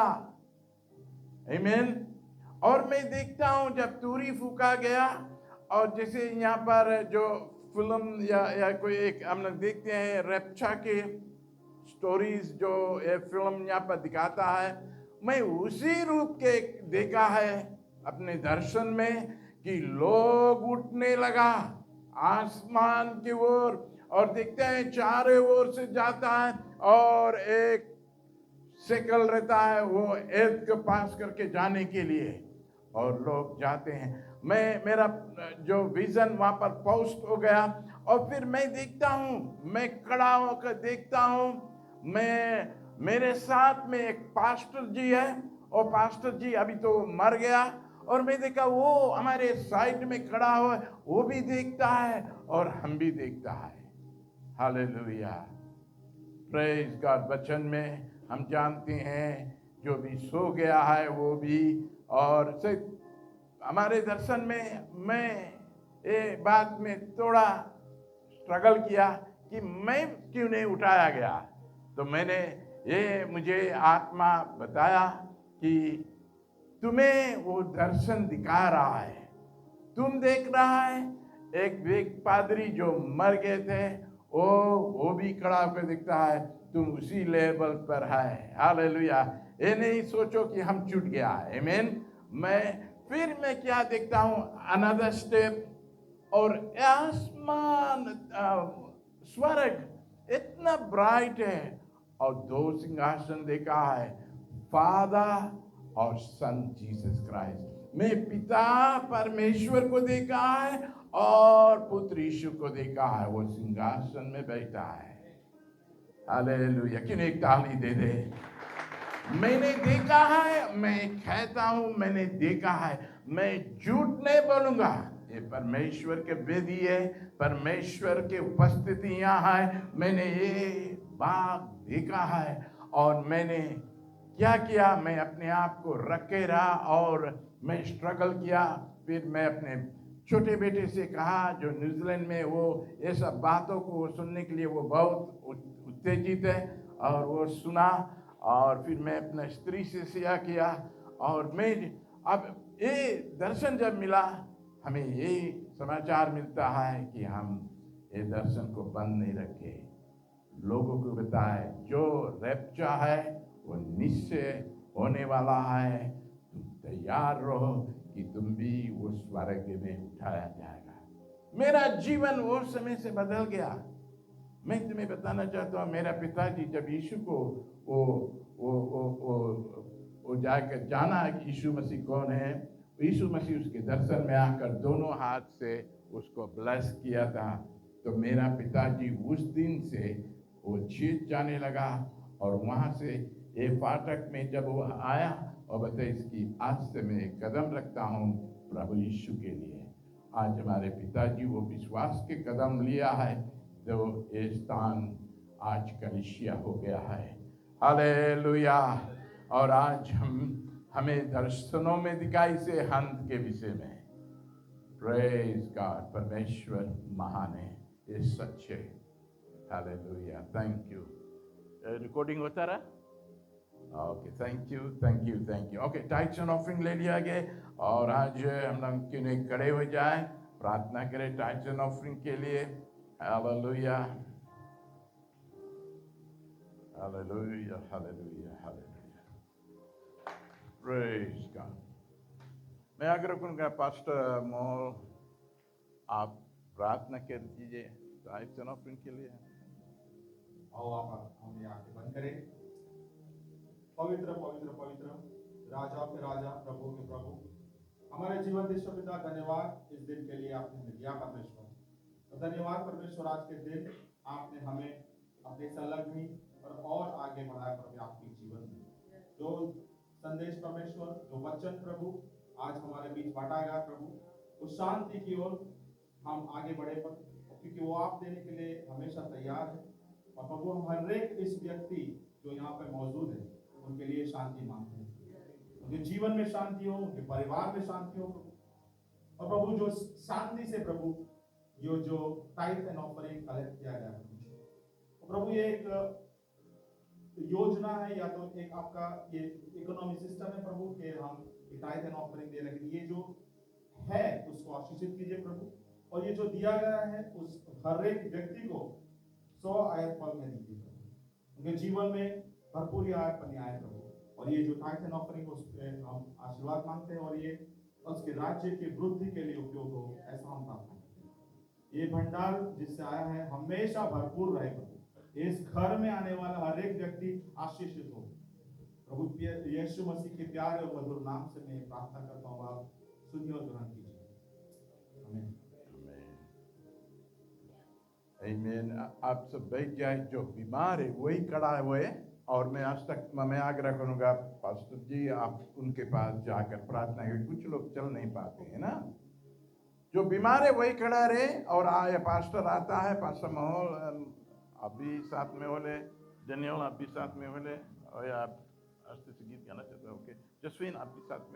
आमीन। और मैं देखता हूँ जब तूरी फूका गया, और जैसे यहाँ पर जो फिल्म या कोई एक हम लोग देखते हैं रैप्चर के स्टोरीज, जो ये फिल्म यहाँ पर दिखाता है, मैं उसी रूप के देखा है अपने दर्शन में कि लोग उठने लगा आसमान की ओर, और देखते हैं चारों ओर से जाता है, और एक सेकल रहता है वो एर्थ के पास करके जाने के लिए, और लोग जाते हैं। मेरा जो विजन वहां पर पोस्ट हो गया, और फिर मैं देखता हूँ, मैं खड़ा होकर देखता हूँ, मेरे साथ में एक पास्टर जी है, और पास्टर जी अभी तो मर गया, और मैं देखा वो हमारे साइड में खड़ा हुआ, वो भी देखता है और हम भी देखता है। Hallelujah, praise God. वचन में हम जानते हैं जो भी सो गया है वो भी, और सिर्फ हमारे दर्शन में मैं ये बात में थोड़ा स्ट्रगल किया कि मैं क्यों नहीं उठाया गया। तो मुझे आत्मा बताया कि तुम्हें वो दर्शन दिखा रहा है, तुम देख रहा है एक पादरी जो मर गए थे, वो भी खड़ा होकर दिखता है, तुम उसी लेवल पर है। हालेलुया। ये नहीं सोचो कि हम छूट गया है। आमीन। मैं क्या देखता हूँ, अनदर स्टेप, और आसमान स्वर्ग इतना ब्राइट है, और दो सिंहासन देखा है, फादर और सन जीसस क्राइस्ट। मैं पिता परमेश्वर को देखा है और पुत्र यीशु को देखा है, वो सिंहासन में बैठा है। हालेलुया। क्यों एक ताली दे दे। मैंने देखा है, मैं कहता हूं मैंने देखा है, मैं झूठ नहीं बोलूंगा। ये परमेश्वर के विधि है, परमेश्वर की उपस्थिति यहाँ है। मैंने ये बात देखा है, और मैंने क्या किया, मैं अपने आप को रखे रहा और मैं स्ट्रगल किया। फिर मैं अपने छोटे बेटे से कहा, जो न्यूजीलैंड में, वो ये सब बातों को सुनने के लिए वो बहुत उत्तेजित है, और वो सुना। और फिर मैं अपने स्त्री से शेयर किया, और मैं अब ये दर्शन जब मिला, हमें ये समाचार मिलता है कि हम ये दर्शन को बंद नहीं रखे, लोगों को बताए जो रैप्चर है वो निश्चय होने वाला है। तुम तैयार रहो कि तुम भी वो स्वर्ग में उठाया जाएगा। मेरा जीवन वो समय से बदल गया। मैं तुम्हें बताना चाहता हूँ, मेरा पिताजी जब यीशु को वो जाकर जाना कि यीशु मसीह कौन है, यीशु मसीह उसके दर्शन में आकर दोनों हाथ से उसको ब्लेस किया था। तो मेरा पिताजी उस दिन से वो चीज जाने लगा, और वहाँ से ये फाटक में जब वो आया, और बताए इसकी आज से मैं कदम रखता हूँ प्रभु यीशु के लिए। आज हमारे पिताजी वो विश्वास के कदम लिया है, जो ये स्थान आज कलीसिया हो गया है। हालेलुया। और आज हमें दर्शनों में दिखाई से अंत के विषय में। Praise God. परमेश्वर महान है, ये सच है। हालेलुया। Thank you. रिकॉर्डिंग होता रहा। Okay, thank you thank you thank you. Okay, tights and offering ले लिया गया, और आज हम लोग क्यों नहीं खड़े हो जाए, प्रार्थना करें टाइट्स एंड ऑफरिंग के लिए। Hallelujah hallelujah hallelujah hallelujah. Praise God. मैं आग्रह करूंगा पास्टर मोल, आप प्रार्थना कर दीजिए टाइट्स एंड ऑफरिंग के लिए। आओ आप हमें आंखें बंद करें। पवित्र पवित्र पवित्र, राजा के राजा, प्रभु के प्रभु, हमारे जीवन देश पिता, धन्यवाद इस दिन के लिए आपने दिया परमेश्वर। तो धन्यवाद परमेश्वर, आज के दिन आपने हमें अपने संलग्नी और आगे बढ़ाया प्रभु आपके जीवन में। जो संदेश परमेश्वर, जो वचन प्रभु आज हमारे बीच बांटा गया प्रभु, उस शांति की ओर हम आगे बढ़े पर, क्योंकि वो आप देने के लिए हमेशा तैयार है। और प्रभु हम हर एक इस व्यक्ति जो यहाँ पे मौजूद है उनके लिए शांति मांगते हैं, उनके जीवन में शांति हो, उनके परिवार में शांति हो प्रभु। और प्रभु जो शांति से प्रभु ये जो टाइट एंड ऑफरिंग कलेक्ट किया गया प्रभु, ये एक योजना है या तो एक आपका ये इकोनॉमी सिस्टम है प्रभु के हम टाइथ एंड ऑफरिंग दे रहे हैं, ये जो है उसको आशीषित कीजिए प्रभु, और ये जो दिया गया है उस हर एक व्यक्ति को 100 आयत फल में दीजिए प्रभु, उनके जीवन में भरपूर आयत फल आए प्रभु, और ये जो टाइथ एंड ऑफरिंग उस पे हम आशीर्वाद मांगते हैं और ये उसके राज्य की वृद्धि के लिए उपयोग हो, ऐसा हम प्रार्थना करते हैं। ये भंडार जिससे आया है हमेशा भरपूर रहे प्रभु, इस घर में आने वाला हर एक व्यक्ति आशीषित हो प्रभु। यीशु मसीह के प्यारे और मधुर नाम से मैं प्रार्थना करता हूँ, आप सुनिए और ग्रहण कीजिए। आमीन। आमीन। आप सब बैठ जाए, जो बीमार है वही खड़ा हुए, और मैं आज तक मैं आग्रह करूंगा पास्टर जी आप उनके पास जाकर प्रार्थना करें, कुछ लोग चल नहीं पाते हैं ना, जो बीमार है वही खड़ा रहे, और आए पास्टर आता है, पास्टर माहौल आप भी साथ में होले, जनियल आप भी साथ में होले, और आप अस्तित्व गीत गाना चाहते हो, ओके जसवीन आप भी साथ में